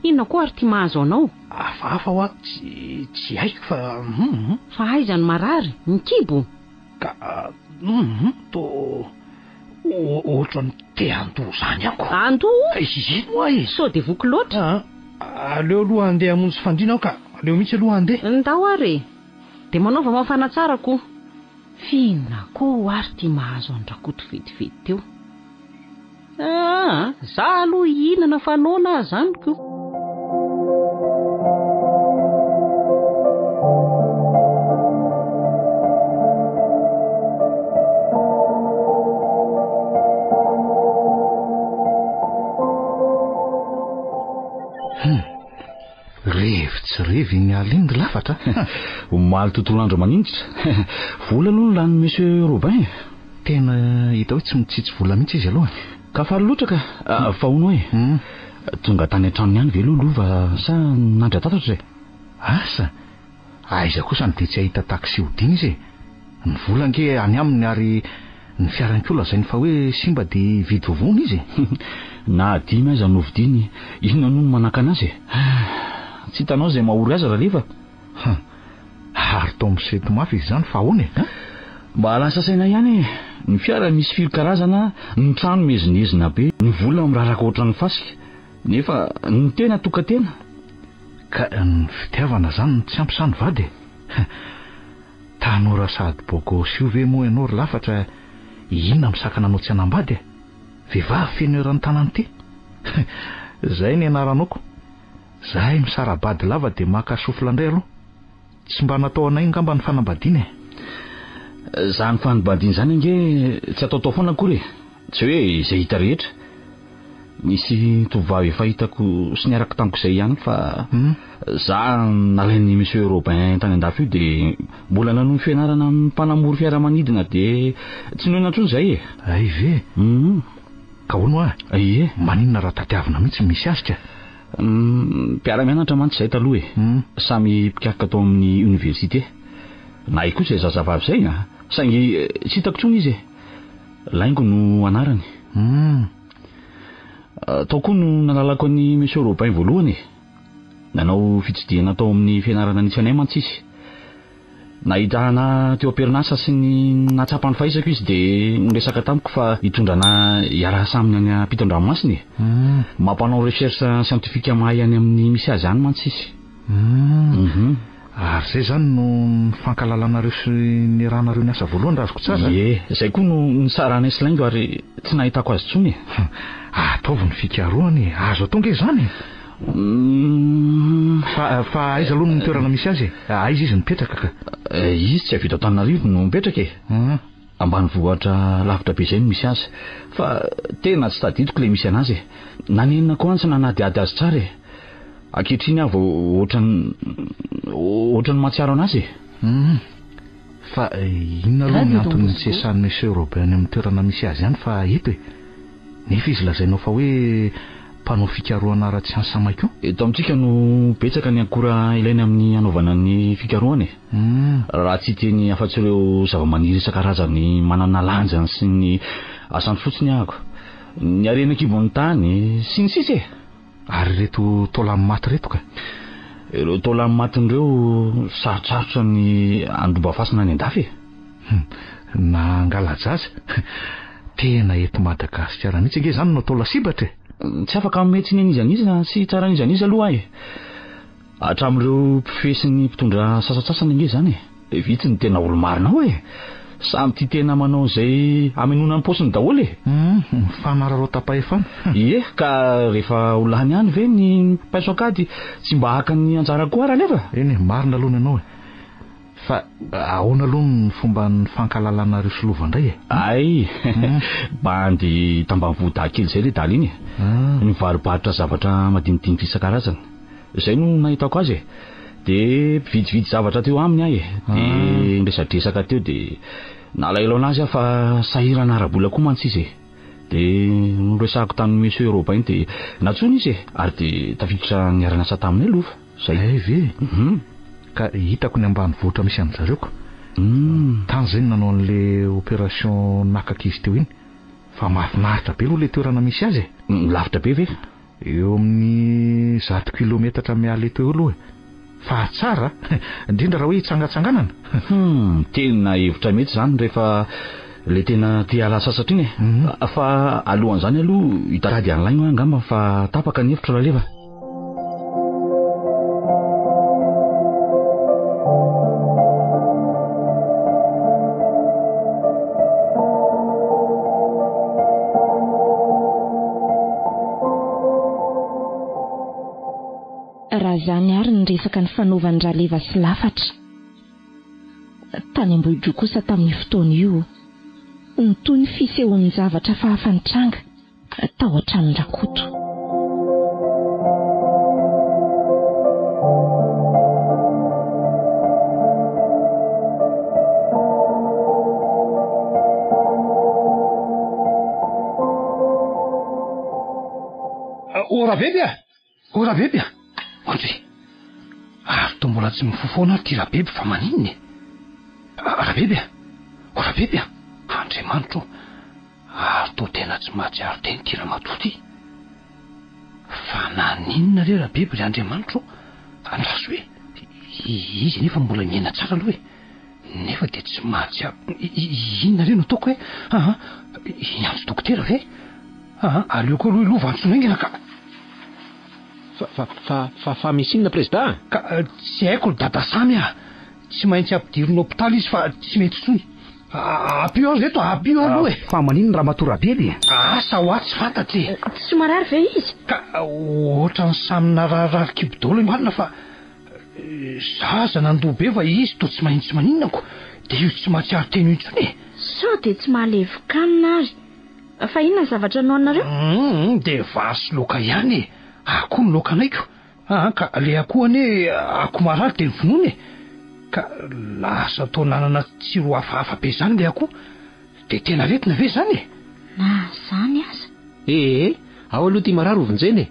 S2: Inona koa ary ty mahazo anao?
S7: Hafahafa ho tsy haiko fa...
S2: Fa aiza ny marary, ny kibo?
S7: Ka... to... ohatra ny te andoha zany ako.
S2: Andoha?
S7: Ino ahy?
S2: Sao dia voky loatra?
S7: Aleo aloha andeha hamonjy fandriana aho ka. Aleo mihitsy aloha andeha.
S2: Ndao ary. Dia manaova mafana tsara ko. Fina koa ary ty mahazo andrakoto vetivety teo. Za aloha hihinana fanaona zany ko.
S1: Revitsy revy ny aliny lafatra. Omaly tontolo andro maninitra. Vola aloha lany monsieur Robin. Tena hita hoe tsy mitsitsy vola mihitsy izy aloha. Ka faly loatra ka. Fa hono hoe tonga tany an-tranony ihany ve aloha Lova sa nandra tatatra e? Asa? Aiza kosa ny dia tsy ahita taksi hodiny izy e. Ny vola nge any aminy ary ny fiaran'olona zay fa hoe simba dia vidy vovony izy. Na dimy aza no vidiny, inona no manakana azy? Tsy hitanao izay mahory azy Raleva? Ary tao misety mafy izy zany fa ahoana e? Mba lasa saina ihany e. Ny fiara misy firy karazana, ny trano mezinezina be, ny vola miraraka ohatran'ny fasika. Nefa ny tena tokatena. Ka ny fitiavana zany tsy ampy sany vady e. Tanora sady boko sio ve moa ianao ry lafatra, inona misakana anao tsy hanambady e? Vehivavy feno eran'ny tanany ty. Zay ny anaranako. Zahay misarabady lava dia maka soflandray aloha. Tsy mba natao anay ngamba ny fanambadiana e. Zany fanambadiana zany nge tsy ataotao foana akory. Tsy hoe izay hita rehetra. Misy tovavy efa hitako sy niaraka tamiko izay ihany fa za nalain'ny monsieur Robin tany andafy io dia mbola nanohy fianarana amin'ny mpanamory fiaramanidina dia tsy nohona intsony izay e. Ay ve? Ka hono a? Ie. Maninona raha tatiavina mihitsy misy azy ka? Mpiara-mianatra mantsy izay taloha e. Samy mpikafika tao amin'ny université. Na io kosa izay zazavavy izay saingy tsy hitako intsony izy e. Laingo no anarany. Tao koa no nalalako an'i monsieur Robin voalohany e. Nanao fitsidihana tao amin'ny fianarana nisy anay mantsy izy. nahitana teo am-perinasa sy ny natsapany fahisako izy dia niresaka tamiko fa hitondrana hiara saminy any ampiton-dranomasiny mampanao recherche scientifique mahay any amin'ny misy azy any mantsy izy
S4: ary zay zany no nifankalalanareo sy ny rahanareo ny asa voalohany raha azoko tsara
S1: zay koa no nisarana islaingo ary tsy nahitako azy tsony
S4: ataovy ny fikaroany azo atonge zany fa aiza aloha ny toerana misy azy aiza izy mipetraka ka
S1: izy tsy avita Antananarivo no mipetraka ambany vohatra lavitra be zay no misy azy fa tena tsy tadidiko le misy anazy nanenina koa antsy nanadiady azy tsara ankehitriny aho vao ohatrany matsiaro anazy
S4: fa inona aloha ny antony nitsesany monsieur Robin amin'ny toerana misy azy ihany fa eto nefa izy lazainao fa hoe mpanao fikarohana ara-tsiansy samaiko
S1: eto amintsika no betsaka ny akora ilaina amin'ny anaovana ny fikarohany raha tsy teny afa-tsy ireo zava-maniry isan-karazany manana lanjany sy ny asany fotsiny ahako ny arenan-kibon'ny tany sy ny sisa
S4: ary reto taolany maty reto ka
S1: ireo taolany matin'ireo sarotsarotra ny andombafasina any andafy
S4: na angalajaza tena eto Madagasikara mihitsy nge zany no taola sibatra
S1: tsy afaka mety ny anizan'iza sy tsara anizan'iza aloha hatramin'ireo mpifesy ny mpitondra sasatsasany nge zany vitsy ny tena olo-marina ao samy ty tena manao izay amenona ny paosiny daholo
S4: fanararao tapahefana
S1: ka rehefa olany any ve ny paiso akady tsy mba haka ny anjara koa raha lefa
S4: eny marina aloha nanao fa ahoana aloha ny fomba ny fankalalanareo solova indray
S1: ay mba andy tambanivoda kely zay le daly iny nivarobarotra zavatra madinidiniky isan-karazany zay no nahitako azy dia vidividy zavatra teo aminy ahy dia nresadresaka teo dia nalailo anazy aho fa sahirana arabola koa mantsy izy dia noresahako tamin'ny monsieur Robin dia natsony izy ary dia tafiditra niara-nasa taminay aloha
S4: zay ve ka hitako ny ambany vohitra misy an'zareoko tany zay nanao an'le opération nakaka izy teo iny fa mahafinaritra be aloha le toerana misy azy
S1: lavitra be ve
S4: eo amin'ny 100 kilometatra miala teo aloha fa tsara indrindra raha hoe hitsangatsanganana
S1: tena hevitra mety zany rehefa le tena tia sasatra iny fa alohan'izany aloha hitady an'laigno angamba fa tapaka ny hevitra raha leva
S3: raha zany ary ny resaka ny fanaovany raleva sy lafatra tany Ambohidrao kosa tamin'ny fotoana io ny toy ny fisehon'ny zavatra fahafanitranga tao an-tranon-drakoto
S7: ora bebe Andre ary to mbola tsy mifofoana ary ty rabeby fa maninony rabeby Andriamanitro ary to tena tsy mahatsiaro teny ty ramatoty fa naninona re rabeby le Andriamanitro andraso hoe izy nefa mbola miaina tsara aloha nefa dia tsy mahatsiaro inona re no ataoko iantso dokotera ve aleoko aloha ilova antsonaingana ka
S5: fa misy inona président
S7: ka tsy haiko dada samy tsy maintsy ampidiriny hôpitaly izy fa tsy mety tsony apio azy reto apio aloha
S4: fa maninona raha matorabeby
S7: asa ho atsy fantatry
S6: tsy marary ve izy
S7: ka ohatrany samyna raharary kibodolo marina fa zaza nandoha be fa izy to tsy maintsy maninonako dia io tsy mahatsiaro teny intsony
S6: sao dia tsy mahalevokanina ary fa inona zavatra no anareo
S7: dia vasy loka ihany akoho ny loka anaiko ka le akoho ane ako marary dia nyvonoany ka lasa tao nanana tsiro hafahafa be zany le akoho dia tena retina ve zany
S6: na zany aza
S5: ao aloha ty marary ovonjeny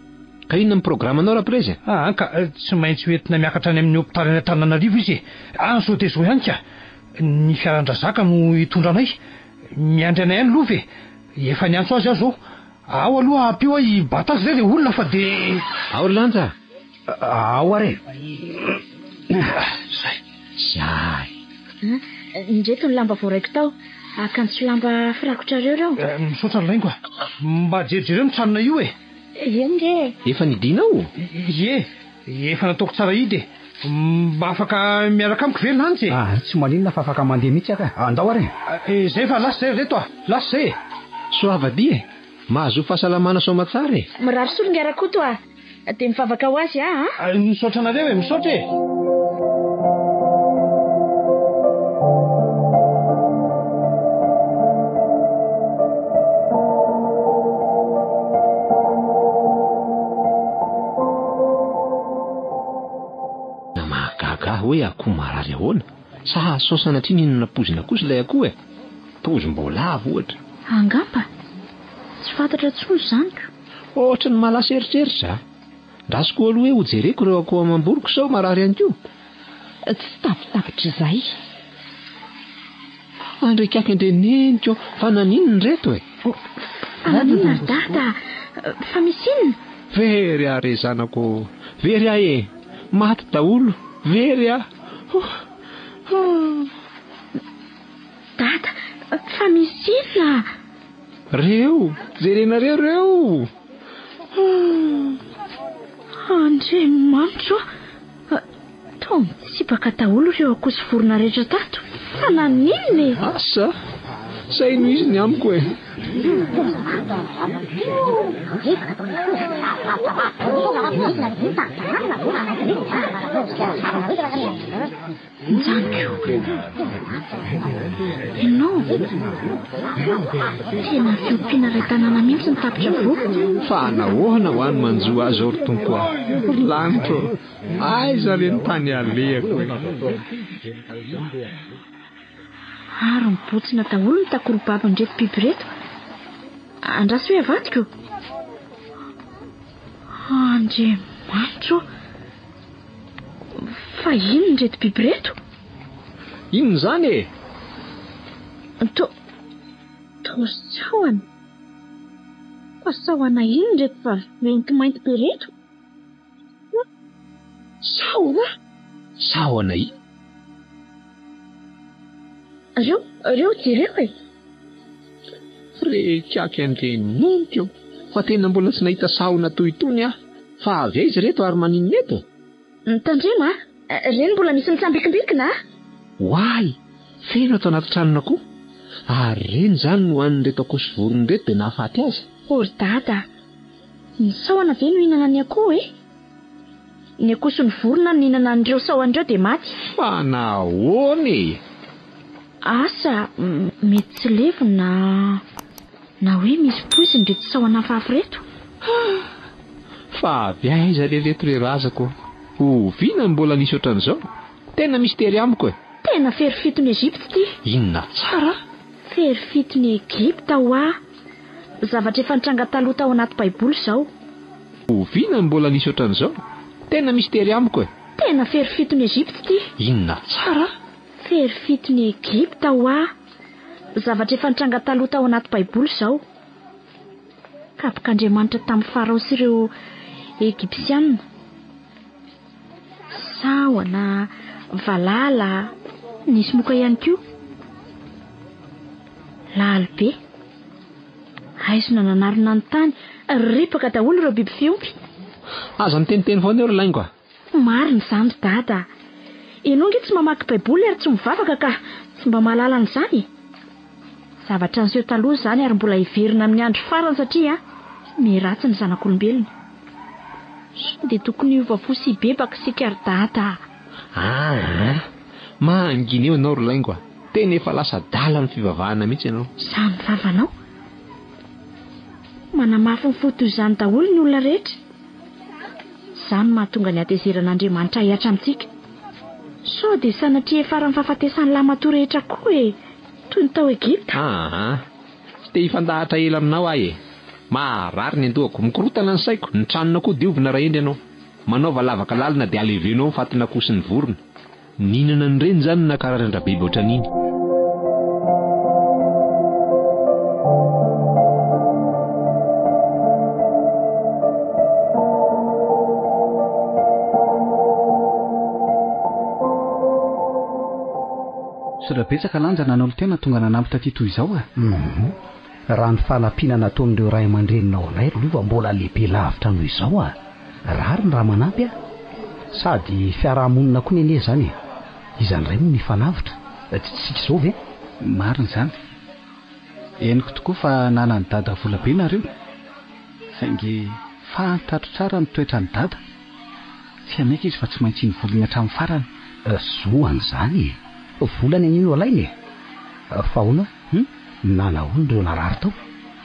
S5: ka inona miprogramanao rahaprezy
S7: ka tsy maintsy hoentina miakatra any amin'ny hôpitaly any Antananarivo izy so dia zao ihany ka ny fiarandrazaka no hitondranay miandry anay any aloha ve efa niantso azy aho zao ao aloha apio ibata azy zay le olona fa dia
S5: ao lanja
S7: ao are
S5: zay
S6: Ndreto ny lamba voaraiko tao. Akanjo sy lamba firakotrareo reo.
S7: Misaotra ny laingo mba jerijereo ny tranona io e.
S6: Enge.
S5: Efa nidinao?
S7: Efa nataoko tsara idy mba afaka miaraka amiko ve lantsy
S1: tsy maninona fa afaka mandeha mihitsy aka andao ary
S7: zay fa lasa zay reto lasa zay
S5: soavadia mahazo fahasalamana soamatsara e
S6: mirary solo ny arakoto dia mivavaka ho azy
S7: misaotra anareo misaotra e
S5: hoe akoho marary ahoana sa saosana atriny inona pozina kosa ilay akoho e pozim-boalavo ohatra
S6: angamba tsy fantatra tsony zaniko
S5: ohatra ny malasa eritreritra ndrasiko olo hoe hojereko ireo akoho amam-boroko sao marary ihany koa
S3: tsy tafitafitra izay
S5: andrekaky andreneniko fa naninony reto e
S6: nanina data fa misy inona
S5: very ah re zanako very ah e maty daholo very ah
S6: data fa misy inona
S5: reo jerenareo reo
S6: Andriamanitra tao mitsipaka daholo ireo akoho sy vorona rehetra tato fa naninona e
S5: asa zay no izy ny amiko e
S6: Njanko ianao tena fiompiana ray tanàna mihitsy ny tapitra vo
S5: fa nahoana ho any manjo azy ao ritompo ah lanitro aiza le ny tany alehako
S6: ary mibotsina daholo ny takorobaba ndreto biby reto andrasy hoe avadiko Andriamanitra fa ino ndreto biby reto
S5: inona zany e
S6: tosaoana fasaoana ino ndreto fa venty mainty be reto
S5: sahoana i
S6: reo jereko e
S5: rekaky andreneniko fa tena mbola tsy nahita sahona toy itony ah fa avy aizy reto ary maninona eto
S6: nitandrema reny mbola misy mitsambikimbikina
S5: hoay feno atao anaty tranona koa ary reny zany no hoan'ny reto akoho sy vorony reto dia nahafaty azy
S6: ory dada ny sahoana ve no hinana ny akoho e ny akoho sy ny vorona no hinana an'ireo sahoan'ireo dia maty
S5: fa nahoana e
S6: asa mety tsy levo na hoe misy poiziny reto sahoana hafahafa reto
S5: fa avy aiza le reto re razako oviana mbola nisy ohatran'izao tena mistery amiko e
S6: tena ferifitony Ezipta ty
S5: inona tsara
S6: ferifitony Egipta ho zavatra efa nitranga taloha tao anaty baiboly izao
S5: oviana mbola nisy ohatran'izao tena mistery amiko e
S6: tena ferifitony Ezipta ty
S5: inona tsara
S6: ferifitony Egipta ho zavatra efa nitranga taloha tao anaty baiboly izao kapak'Andriamanitra tamin'ny Farao sy ireo Egipsiana sahoana valala nisy moka ihany koa lalibe aizona nanarona ny tany ripaka daholo ireo biby fiompy
S5: aza miteniteny foana eo ry laingo
S6: marina izany dada ianao nge tsy mamaky baiboly ary tsy mivavaka ka tsy mba mahalala an'izany zavatra niseho taloha izany ary mbola hiverina amin'ny andro farany satria miratsy ny zanak'olombelona dia tokony hiova fosy hibebaka sika ary dada
S5: mangina eo ianao ry laingo tena efa lasa dala ny fivavahana mihitsy ianao
S6: izany vavanao manamafy ny fotoy izany daholo ny olona rehetra izany mahatonga ny atezeran'Andriamanitra hiatra amintsika sao dia sanatria efara mifahafatesany lamatoa rehetra koa e toy ny tao Egipta
S5: tsy te hifandahatra ela aminao ahy e maharary ny andohako mikorotana ny saiko ny tranona koa diovina raha endry ianao manaova lavaka lalina dia alevenao mifatina akoho sy ny vorona ninana ny reny zany nakararandra biby ohatran'iny
S4: sora betsaka lanja nanao tena tonga nanampy taty toy izao a.
S1: Raha ny fanampiana nataon'ireo ray aman-dreninao anay lova mbola lehibe lavitra noho izao a. Rary ny raha manampy a, sady fiarahamonina koa nene zany. Izany ray moa mifanavitra, tsika izao ve?
S4: Marina zany. Henoko tokoa fa nanany dada vola be nareo. Saingy fantatro tsara ny toetra ny dada. Tsy amaika izy fa tsy maintsy nivolony hatramin'ny farany.
S1: Zoan'izany volany an'ino alainy fa hoana nanahoana ireo narary tao.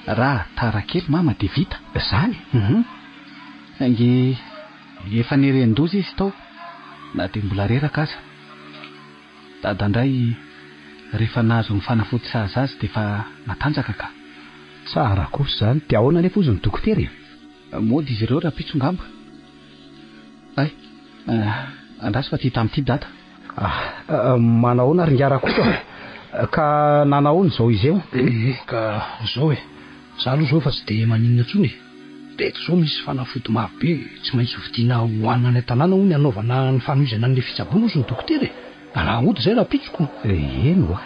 S4: Raha tara kely mama dia vita
S1: zany.
S4: Saingy efa niren-doza izy tao na dia mbola reraka aza. Dada indray rehefa nahazo ny fanafody sahaza azy dia efa natanjaka ka.
S1: Tsara kosa zany. Dia ahoana nefa ozy ny dokotera?
S4: Mody izy ireo raha pitsongamba. Ay, andraso fa tia tamin'ity data.
S1: Manahoana ringara kosa ka nanahoana izao izy eo?
S7: Ka zao za aloha zao fa tsy dia maninona intsony. Teto zao misy fanafody maro be tsy maintsy vidiana hoanina any an-tanàna hoy ny anaovana ny fanohizana an'ilay fitsaboana ozy ny dokotera. Raha hody zay raha pitsoko.
S1: Eno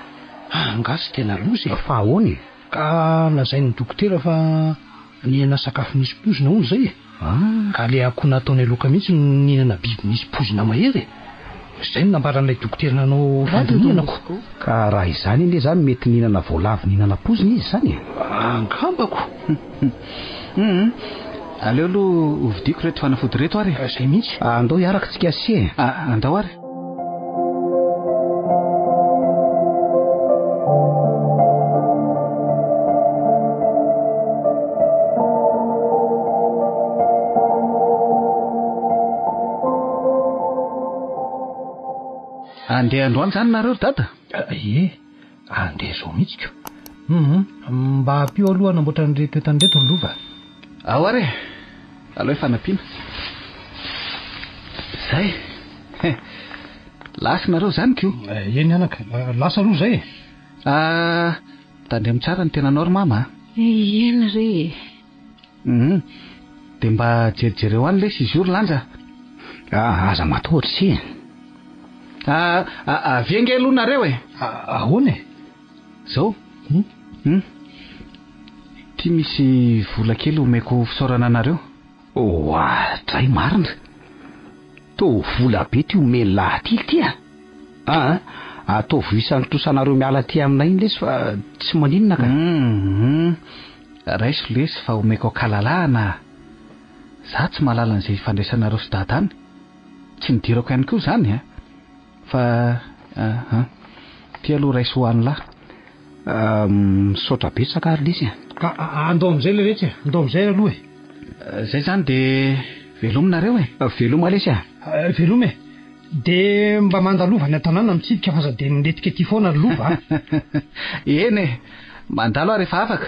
S7: angasy tena lozy.
S1: Fa ahoana?
S7: Ka lazain'ny dokotera fa nihinana sakafo misy pozina hono zay. Ka le akoho nataony aloka mihitsy nihinana biby misy pozina mahery. Zay no nambaran'ilay dokotera nanao fandinianako.
S1: Ka raha izany anie zany mety nihinana voalavo nihinana pozina izy zany.
S7: Angambako.
S4: Aleo aloha hovidiko reto fanafody reto ary.
S7: Zay mihitsy.
S1: Andao hiaraka tsika sy.
S4: Andao ary. Andeha androany zany nareo dada?
S7: Andeha zao mihitsy ko. Mba hampio aloha namboatra an'reto etan'reto ny lova.
S4: Ao ary. Aleo efa nampiana. Zay. Lasa nareo zany ko.
S7: Eny anaka. Lasa aloha zay.
S4: Tandremo tsara ny tena nao mama.
S2: Eny re.
S4: Dia mba jerijereo any lesy izy io lanja.
S1: Aza matohatra sy.
S4: Avienge aloha nareo
S7: ahoana
S4: zao tia misy vola kely omeko fisaorana anareo.
S1: Dray marina to vola be ty omeny lahatily ty ataovy isan'ny tosanareo miala ty aminay iny lesy fa tsy maninona ka.
S4: Raiso lesy fa omeko kalalahana. Za tsy mahalala an'izay fandraisanareo sy dadany. Tsy nidirako ihany koa zany fa ty aloha raiso hoany lahy.
S1: Misaotra betsaka ary lesy.
S7: Andao amin'izay le rehetra. Andao amin'izay aloha
S4: zay zany dia velominareo
S1: veloma lesy
S7: veloma dia mba mandalova ny an-tanàna mitsidika fa sady miletika ty foana ny lova.
S4: Eny mandalo aho rehefa afaka.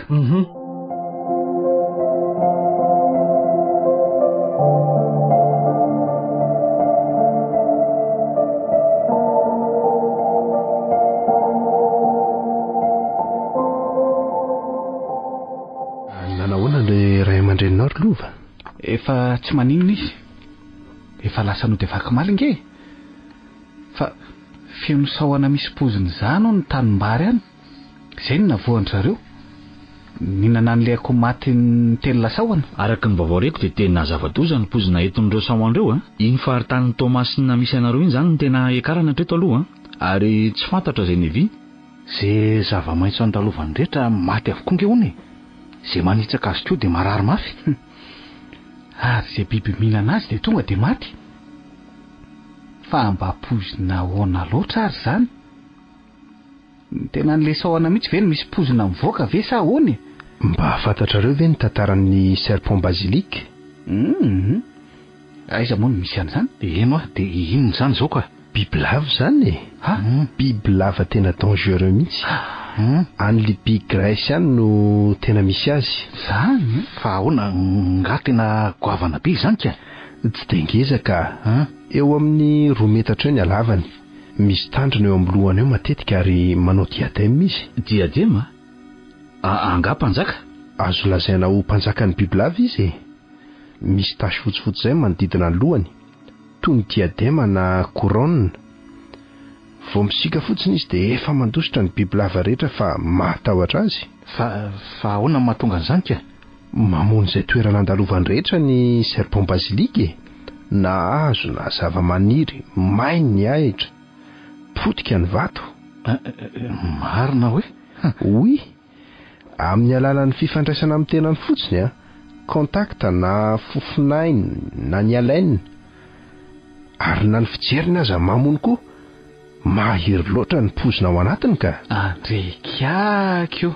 S8: Nanahoana le ray aman-dreninao ry lova?
S4: Efa tsy maninona izy. Efa lasa no dia vaky malinge. Fa feno sahoana misy poziny zany ho ny tanimbary any. Izay no navoan'ny zareo. Nihinana an'ilay akoho maty ny telo lasahoana.
S1: Araka ny vaovao reko dia tena zava-doza ny pozina entin'ireo sahoan'ireo. Iny faharitanin'ny Tomasina misy anareo iny zany no tena ekarana hatreto aloha. Ary tsy fantatra izay nevy.
S9: Zay zava-maitso andalovany rehetra maty avokoa nge hony. Zay manitsaka azy koa dia marary mafy.
S4: Ary zay biby mihinana azy dia tonga dia maty. Fa mba pozina hoana loatra ary zany. Tena n'ilay sahoana mihitsy ve no misy pozina mivoaka ve sa ahoana?
S8: Mba fantatrareo ve ny tantaran'ny serpent basilique?
S4: Aiza moa no misy an'izany?
S9: Eno dia inona zany zao ka?
S8: Bibilava zany bibilava tena dangereux mihitsy. Any Libye Grèce any no tena misy azy.
S9: Zany? Fa ahoana nga tena goavana be zany ka?
S8: Tsy dia ngezaka. Eo amin'ny 2 metatra eo ny halavany. Misy tandrona eo amin'ny lohany eo matetika ary manao diadème izy.
S1: Diadème? Anga mpanjaka?
S8: Azo lazaina ho mpanjakan'ny bibilava izy. Misy tasy fotsifotsy izay manodidina ny lohany, toy ny diadème na couronne. vao misika fotsiny izy dia efa mandositra ny biby lava rehetra fa mahatahotra azy.
S9: Fa ahoana mahatonga an'izany ka?
S8: Mamono izay toerana andalovany rehetra ny serpent basilique na hazo na zava-maniry mainy ny ahitra, potika ny vato.
S9: Marina hoe?
S8: Oui, amin'ny alalan'ny fifandraisana amin'ny tenany fotsiny kontakta na fofinainy na ny alainy, ary na ny fijeriny aza mamono koa mahery loatra ny pozina ao anatiny ka.
S4: Andrekiako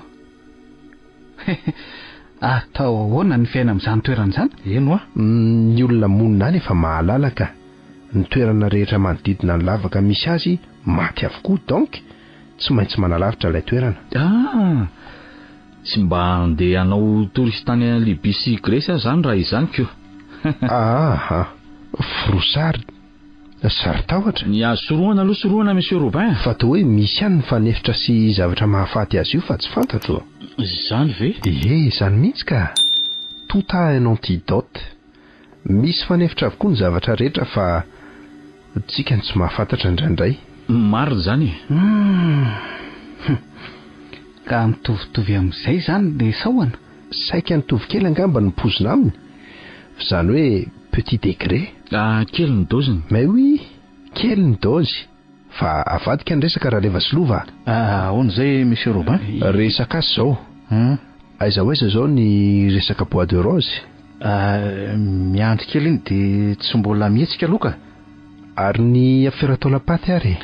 S4: atao ahoana ny fiaina amin'izany toerana izany?
S9: Eno
S8: ny olona monina any efa mahalalaka. Ny toerana rehetra manodidina ny lavaka misy azy maty avokoa, donc tsy maintsy manalavitra ilay toerana.
S1: Tsy mba andeha hanao torista tany Libia sy Grèce zany raha izany keo.
S8: Forosary saritahotra.
S1: Ny soroana aloha soroana monsieur Robin.
S8: Fa toa hoe misy ihany ny fanefitra sy zavatra mahafaty azy io fa tsy fantatro.
S1: Zany ve?
S8: Zany mihitsy ka. Tout a un antidote. Misy fanefitra avokoa ny zavatra rehetra fa tsika ny tsy mahafantatra indraindray.
S1: Marina zany.
S4: Ka mitovitovy amin'izay zany le sahoana.
S8: Saika nitovy kely angamba ny pozina aminy. Zany hoe petit degré.
S1: Kely ny doziny.
S8: Mais oui, kely ny dozy. Fa avadika ny resaka raha leva sy lova.
S9: Ahoana izay monsieur Robin?
S8: Resaka azy zao. Aiza ho aiza zao ny resaka bois de rose.
S9: Miandry kely iny dia tsy mbola mihetsika aloka.
S8: Ary ny aferatolapaty ary.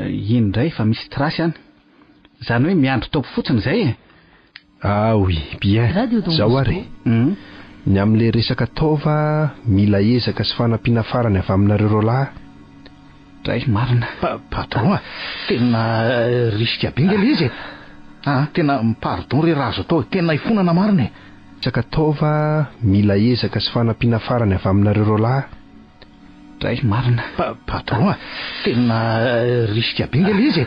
S4: Indray fa misy trasy any. Zany hoe miandry topo fotsiny izay.
S8: Oui, bien. Zao ary. Ny amin'ilay resaka taova mila ezaka sy fanampiana farany avy aminareo roalahy.
S4: Dray marina.
S9: Patron, tena risika be ngely izy. Tena pardon re raha azo atao, tena ifonana marina.
S8: Resaka taova mila ezaka sy fanampiana farany avy aminareo roalahy.
S4: Dray marina.
S9: Patron, tena risika be ngely izy.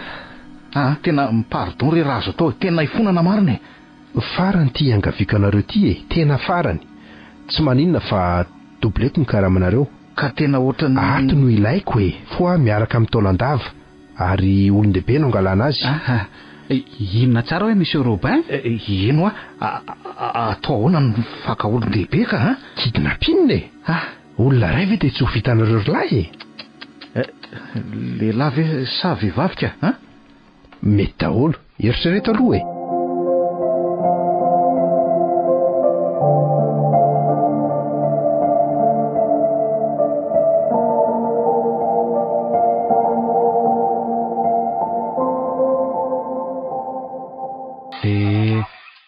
S9: Tena pardon re raha azo atao, tena ifonana marina.
S8: Farany ty angavikanareo ty tena farany. Tsy maninona fa doblety ny karamanareo.
S9: Ka tena ohatrany
S8: ato no ilaiko foa miaraka amin'ny taolandava ary olon-dehibe no angalana azy.
S4: Inona tsara hoe monsieur Robin?
S9: Ino atao ahoana ny faka olon-dehibe ka?
S8: Kidnapinina olona ray ve dia tsy ho vitanareo lahy?
S9: Lehilahy ve sa vehivavy ka?
S8: Mety daholo, eritrereto aloha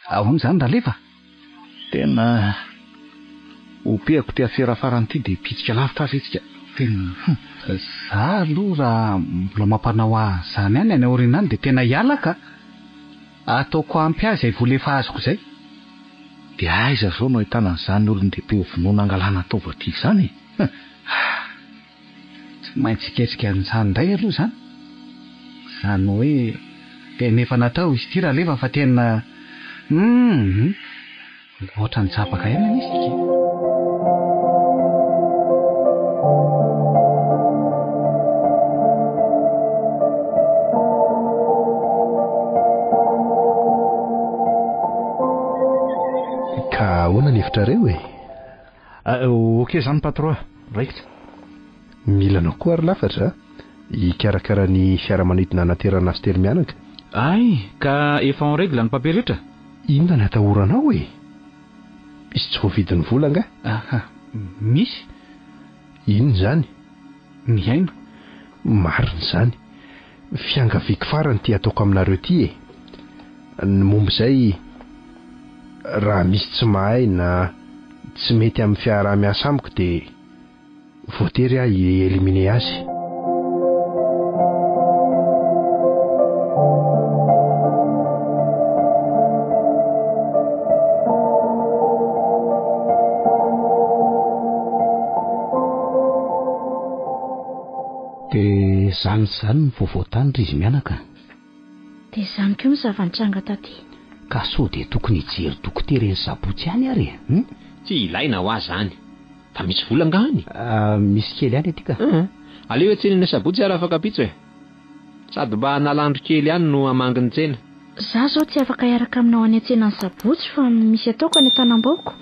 S4: ahoana izany raha leva?
S9: Tena opeako ty afera farany ity dia pitsika lavitra azy etsika.
S4: Za aloha raha mbola mampanao ahazany any any aoriana any dia tena hialaka. Ataoko ampy azy ay vola efa azoko izay.
S9: Dia aiza zao no ahitana an'izany olon-dehibe ho vonoana angalana taova ity izany?
S4: Tsy maintsy iketrika an'izany indray aloha izany. Izany hoe tena efa natao izy ity raha leva fa tena ohatran'ny zapaka ihany izy ity.
S8: Ka ahoana ny hevitrareo
S9: Ok zany patron, raikitra.
S8: Milanao koa ary lafatra hikarakara ny fiaramanidina naterana azy telo mianaka.
S1: Ka efa en règle ny papier rehetra?
S8: Inona ny atahoranao Izy tsy voavidin'ny vola nga?
S4: Misy.
S8: Inona izany?
S4: Ny aina.
S8: Marina izany. Fiangaviako farany ty ataoko aminareo ty Ny momba izay raha misy tsy mahay na tsy mety amin'ny fiaraha-miasa amiko dia voatery i-eliminer azy.
S1: Dia zany ny voavoatany ry izy mianaka.
S6: Dia zany koa ny zava-nitranga taty.
S1: Ka sao dia tokony hijery dokotera ny sabotsy ihany ary
S5: Tsy ilaina ho azy zany. Fa misy vola ngany.
S1: Misy kely ihany aty ka.
S5: Aleo tsenina sabotsy ary afaka pitsy sady mba hanalandro kely ihany no amanginy tsena.
S6: Za zao tsy afaka hiaraka aminao any an-tsenany sabotsy fa misy ataoko any an-tanam-baoko.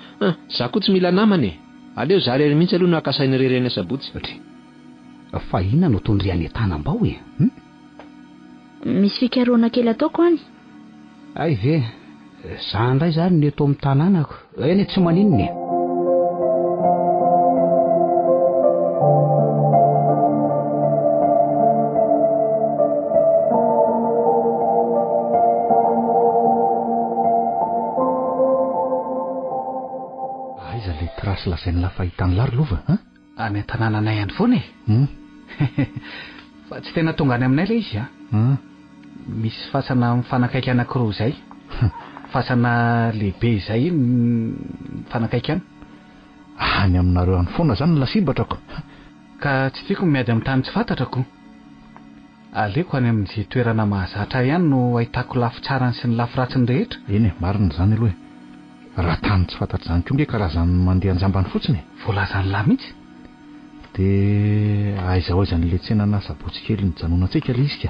S5: Za koa tsy mila namany e. Aleo za rery mihitsy aloha nakasainy rery any sabotsy.
S1: Fa inona no tondry any an-tanam-bao e?
S6: Misy fikaroana kely ataoko any.
S1: Ay ve, za indray zany ny eto amin'ny tanànako. Eny tsy maninona. Aiza le trasy lazainy lafahitany larolova,
S4: any an-tanànanay ihany foana e. Fa tsy tena tonga any aminay ilay izy misy fasana mifanakaiky anankiroa izay. Fasana lehibe izay mifanakaiky any.
S9: Any aminareo ihany foana zany ny lasibatrako.
S4: Ka tsy tiako miady amin'ny tany tsy fantatrako. Aleoko any amin'izay toerana mahazatra ihany no ahitako lafy tsarany sy ny lafy ratsiny rehetra.
S9: Eny e, marina zany aloha e. Raha tany tsy fantatra zany koa nge karazany mandeha anjambany fotsiny.
S4: Voalazany lahy mihitsy.
S9: Dia aiza ho aiza n'ilay tsenana sabotsy kely nijanonantsika ilay izy ka.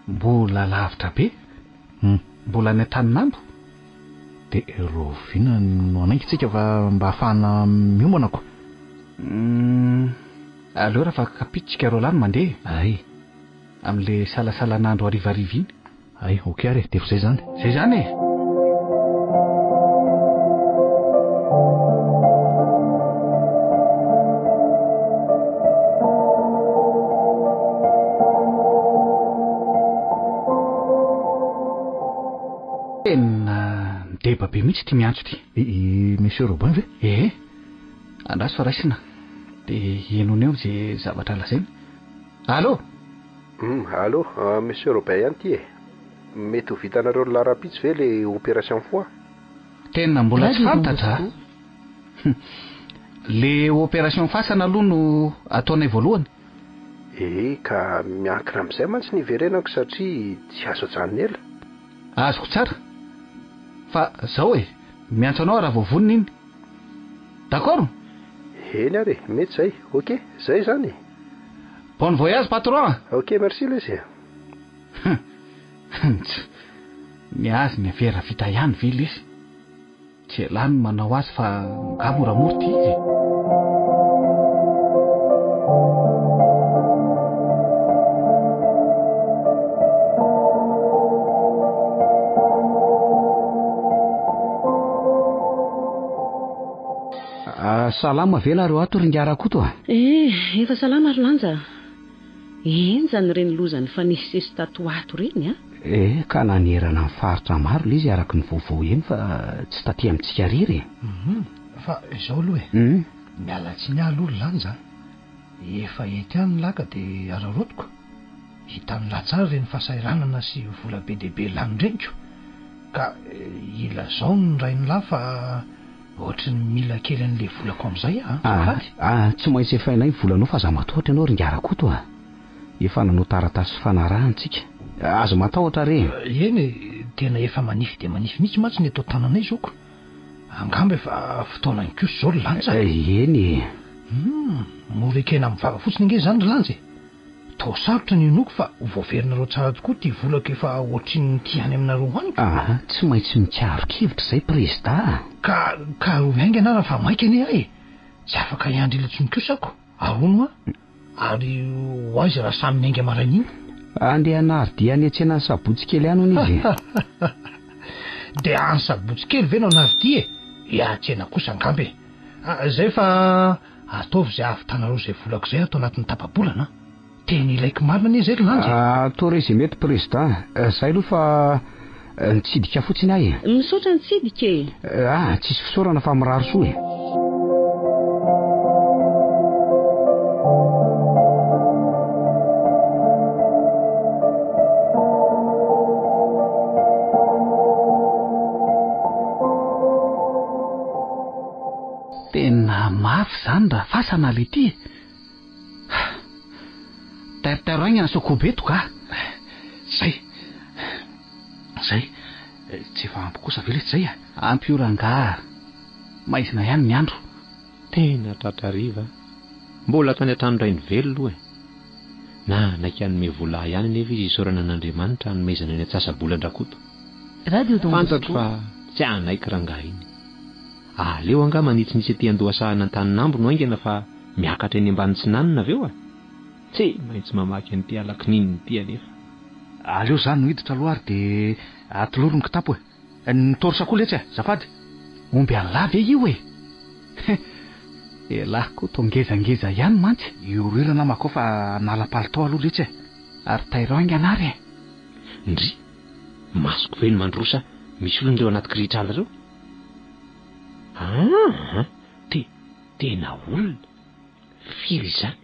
S4: Mbola lavitra be. Mbola any an-taninambo.
S9: Dia roviana no anaingitsika fa mba hafahana miomanako.
S4: Aleo raha fa kapitsika ro lany mandeha.
S9: Ay.
S4: Amin'ilay salasalan'andro arivariva iny.
S9: Ay, okey ary, dia zay zany.
S4: Zay zany e. Deba be mihitsy ty miantso ty.
S9: Monsieur Robin ve?
S4: Andraso fa raisina. Dia henony eo izay zavatra lazainy. Allô?
S8: Allô, Monsieur Robin ihany ty e. Mety ho vitanareo ny lara-pitsy ve le opération foie?
S4: Tena mbola tsy fantatra. Le opération fasana aloha no ataonay voalohany.
S8: Ka miankina amin'izay mantsy niverenako satria tsy azo ajanona ela.
S4: Azoko tsara. Fa zao e, miantso anao raha voavonina iny. D'accord?
S8: Eny ary, mety zay. Ok, zay zany.
S4: Bon voyage patron.
S8: Ok, merci lesy.
S4: Ny azy ny avera vita ihany ve lesy. Tsy elany manao azy fa ngamoramora ty izy.
S1: Salama ve nareo ato ringarako to?
S2: Efa salama ry lanja. Eny zany reny lozany fa nisy sesy tato ato reny
S1: ka nanerana amin'ny faritra maro le izy araka ny vaovao eny fa tsy taty amintsika rery.
S7: Fa izao aloha e. Miala tsiny aloha lanja. Efa ety any laka dia ararotiko. Hitan'ny latsara reny fahasahiranana sy vola be dia be lany reniko. Ka ila zao ny ray ny lahy fa ohatry ny mila kely an'ilay volako amin'izay
S1: tsy maintsy efa inay volanao fa za matohatra ianao ringarako to efa nanao taratasy fanarahantsika. Azo matahotra re.
S7: Eny tena efa manify dia manify mihitsy mantsy ny atao tananay zoko. Angamba efa fotoana ny kosa zao lanja.
S1: Eny
S7: mora ekena amin'ny vava fotsiny nge zany lanja. Tao sarotra ny noko fa voaverinareo tsara tokoa ty volako efa ohatry ny tiany aminareo hoaniko.
S1: Tsy maintsy mikaroka-hevitra izay président.
S7: Ka miainga anara fa maika ane ahy. Tsy afaka hiandry ila tsony-kosako. Ahono ary ho azy raha samy miainga maraniny.
S1: Andeha nardia any an-tsena sabotsy kely any hono izy.
S7: Dia any sabotsy kely ve nao nardia e? Tsena kosa angamba e. Zay fa ataovy izay avitanareo izay volako izay atao anatin'ny tapabolana. Teny ilaiko marina anie zay lanja.
S1: Atao re izay mety président. Zay aloha fa nitsidika fotsiny ahy.
S2: Misaotra nitsidika e.
S1: Tsisy fisaorana fa miraro soa e.
S4: Tena mafy zany raha fasana le ty. Tairitairo na sokobeto ka. Zay tsy efa ampy kosa ve lesy zay ampy io ranga. Maizina ihany ny andro.
S5: Tena tratrariva. Mbola tany an-trano ray ny velolo na naikanome vola ihany nefa izy isaorana an'Andriamanitra hanomezana ny Antsasabolan-drakoto.
S2: Fantatro
S5: fa tsy anaiky rangahy iny. Aleo anga manitsinitsy aty andohasahana an-tanin'ambo no aingana fa miakatra eny ambany tsinanina aveo a. Tsy maintsy mamaky an'ity alakinininy ity anefa.
S9: Aleo zany no hiditra aloha ary dia atolorony kitapo e. Nitorosa koa letsy zafady.
S4: Omby an'la ve io e? Elahy koa tongezangeza ihany mantsy.
S9: Iorirana makao fa nala-palitao aloha letsy e.
S4: Ary tairangy anary e.
S5: Ndry, masoko ve ny mandrosa misy olon'ireo anaty kiritrala reo? Tena olona firy izany.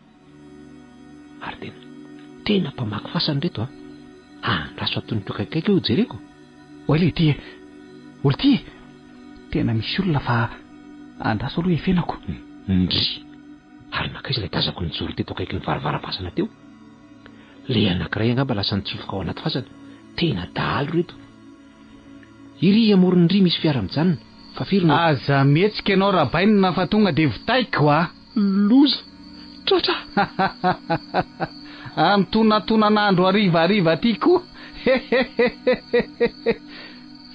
S5: Ary tena mpamaky fasana reto a. Andraso atony tokaikaiky eo jereko.
S4: Oele ty olo ty tena misy olona fa andraso aloha efenako.
S5: Ndry, ary nakaizy ilay tazako nijoro teto akaiky ny varavaram-pasana teo. Le anankiray angamba lasa nitsofoka ao anaty fasana. Tena dahalo reto. Iry amoron'indry misy fiara mijanona. Fa firy no
S4: aza mihetsika ianao rabainina fa tonga dia vitaiko a.
S5: Loza tratra.
S4: Antonatonan'andro arivariva ty koa.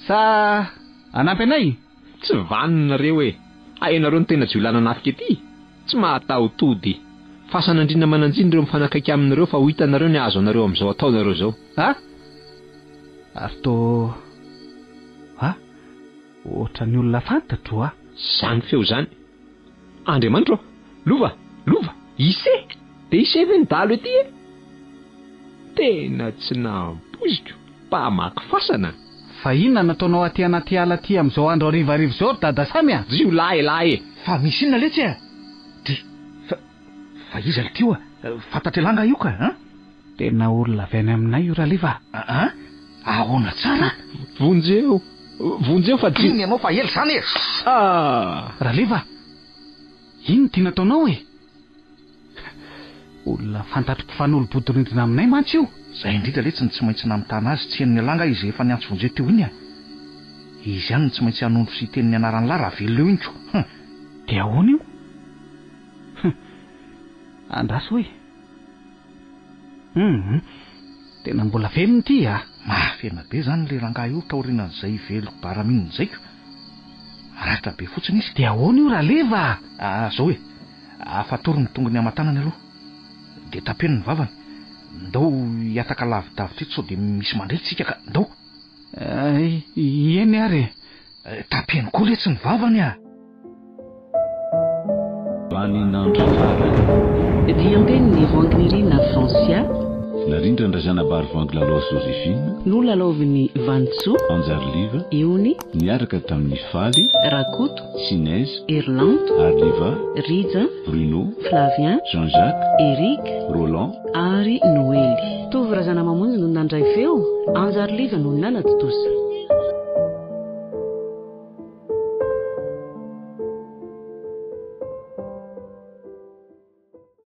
S4: Sa anampy anay?
S5: Tsy vaninareo e. Hainareo ny tena jiolana nafika ety. Tsy mahataho-tody. Fasan'andrina mananjiny ireo mifanakaiky aminareo fa ho hitanareo ny azo anareo amin'izao ataonareo zao.
S4: Ary to ohatra ny olona fantatro a.
S5: Zany feo zany. Andriamanitra lova ise. Dia ise ve ny dalo ety e? Tena tsy nampoziko. Mpamaky fasana.
S4: Fa inona nataonao aty anaty ala aty amin'izao andro arivariva izao dada samy a?
S5: Zio lahy e.
S9: Fa misy inona letsy e? Fa izy ale tio fantatry langa io ka.
S4: Tena olona avy any aminay io rahaliva.
S9: Ahoana tsara.
S5: Vonjeo fa
S9: dimy ianao fa ely zany e.
S4: Rahaliva, ino ty nataonao e? Olona fantatro mpifanolo-bodorindrina aminay mantsy io.
S9: Zay indrindra letsy ny tsy maintsy namitana azy tsy henony alanga izy efa niantso vonjeo teo iny a. Izy ihany ny tsy maintsy hanondro sy teniny anaran'ny lahy raha velona eo inko.
S4: Dia ahoana io? Andraso hoe tena mbola velony ity a.
S9: Mahafena be zany le rangahy io taorinan'izay veloko baramininy zaiko. Ratra be fotsiny izy.
S4: Dia ahoana io rahaleva?
S9: Zao hoe afatorony tongony amatanany aloha. Dia tapeny ny vavany. Ndao hiataka lavidavitra eto sao dia misy mandretsika ka. Ndao
S4: eny ary
S9: tapeny koa letsy ny vavany a.
S2: Dianten'ny Vangnirina Francia
S10: narindra ndrazana bary Vanglalao Joséphine
S2: no lalaoviny Vantso
S10: Anjarliva
S2: Eony
S10: niaraka tamin'ny Faly
S2: Rakoto
S10: Sinez
S2: Erlante
S10: Arliva
S2: Riza
S10: Bruno
S2: Flavien
S10: Jean-Jacques
S2: Eric
S10: Roland
S2: ary Noely. Tovy razana mamonjy no nandray feo Anjarliva no nanadotosa.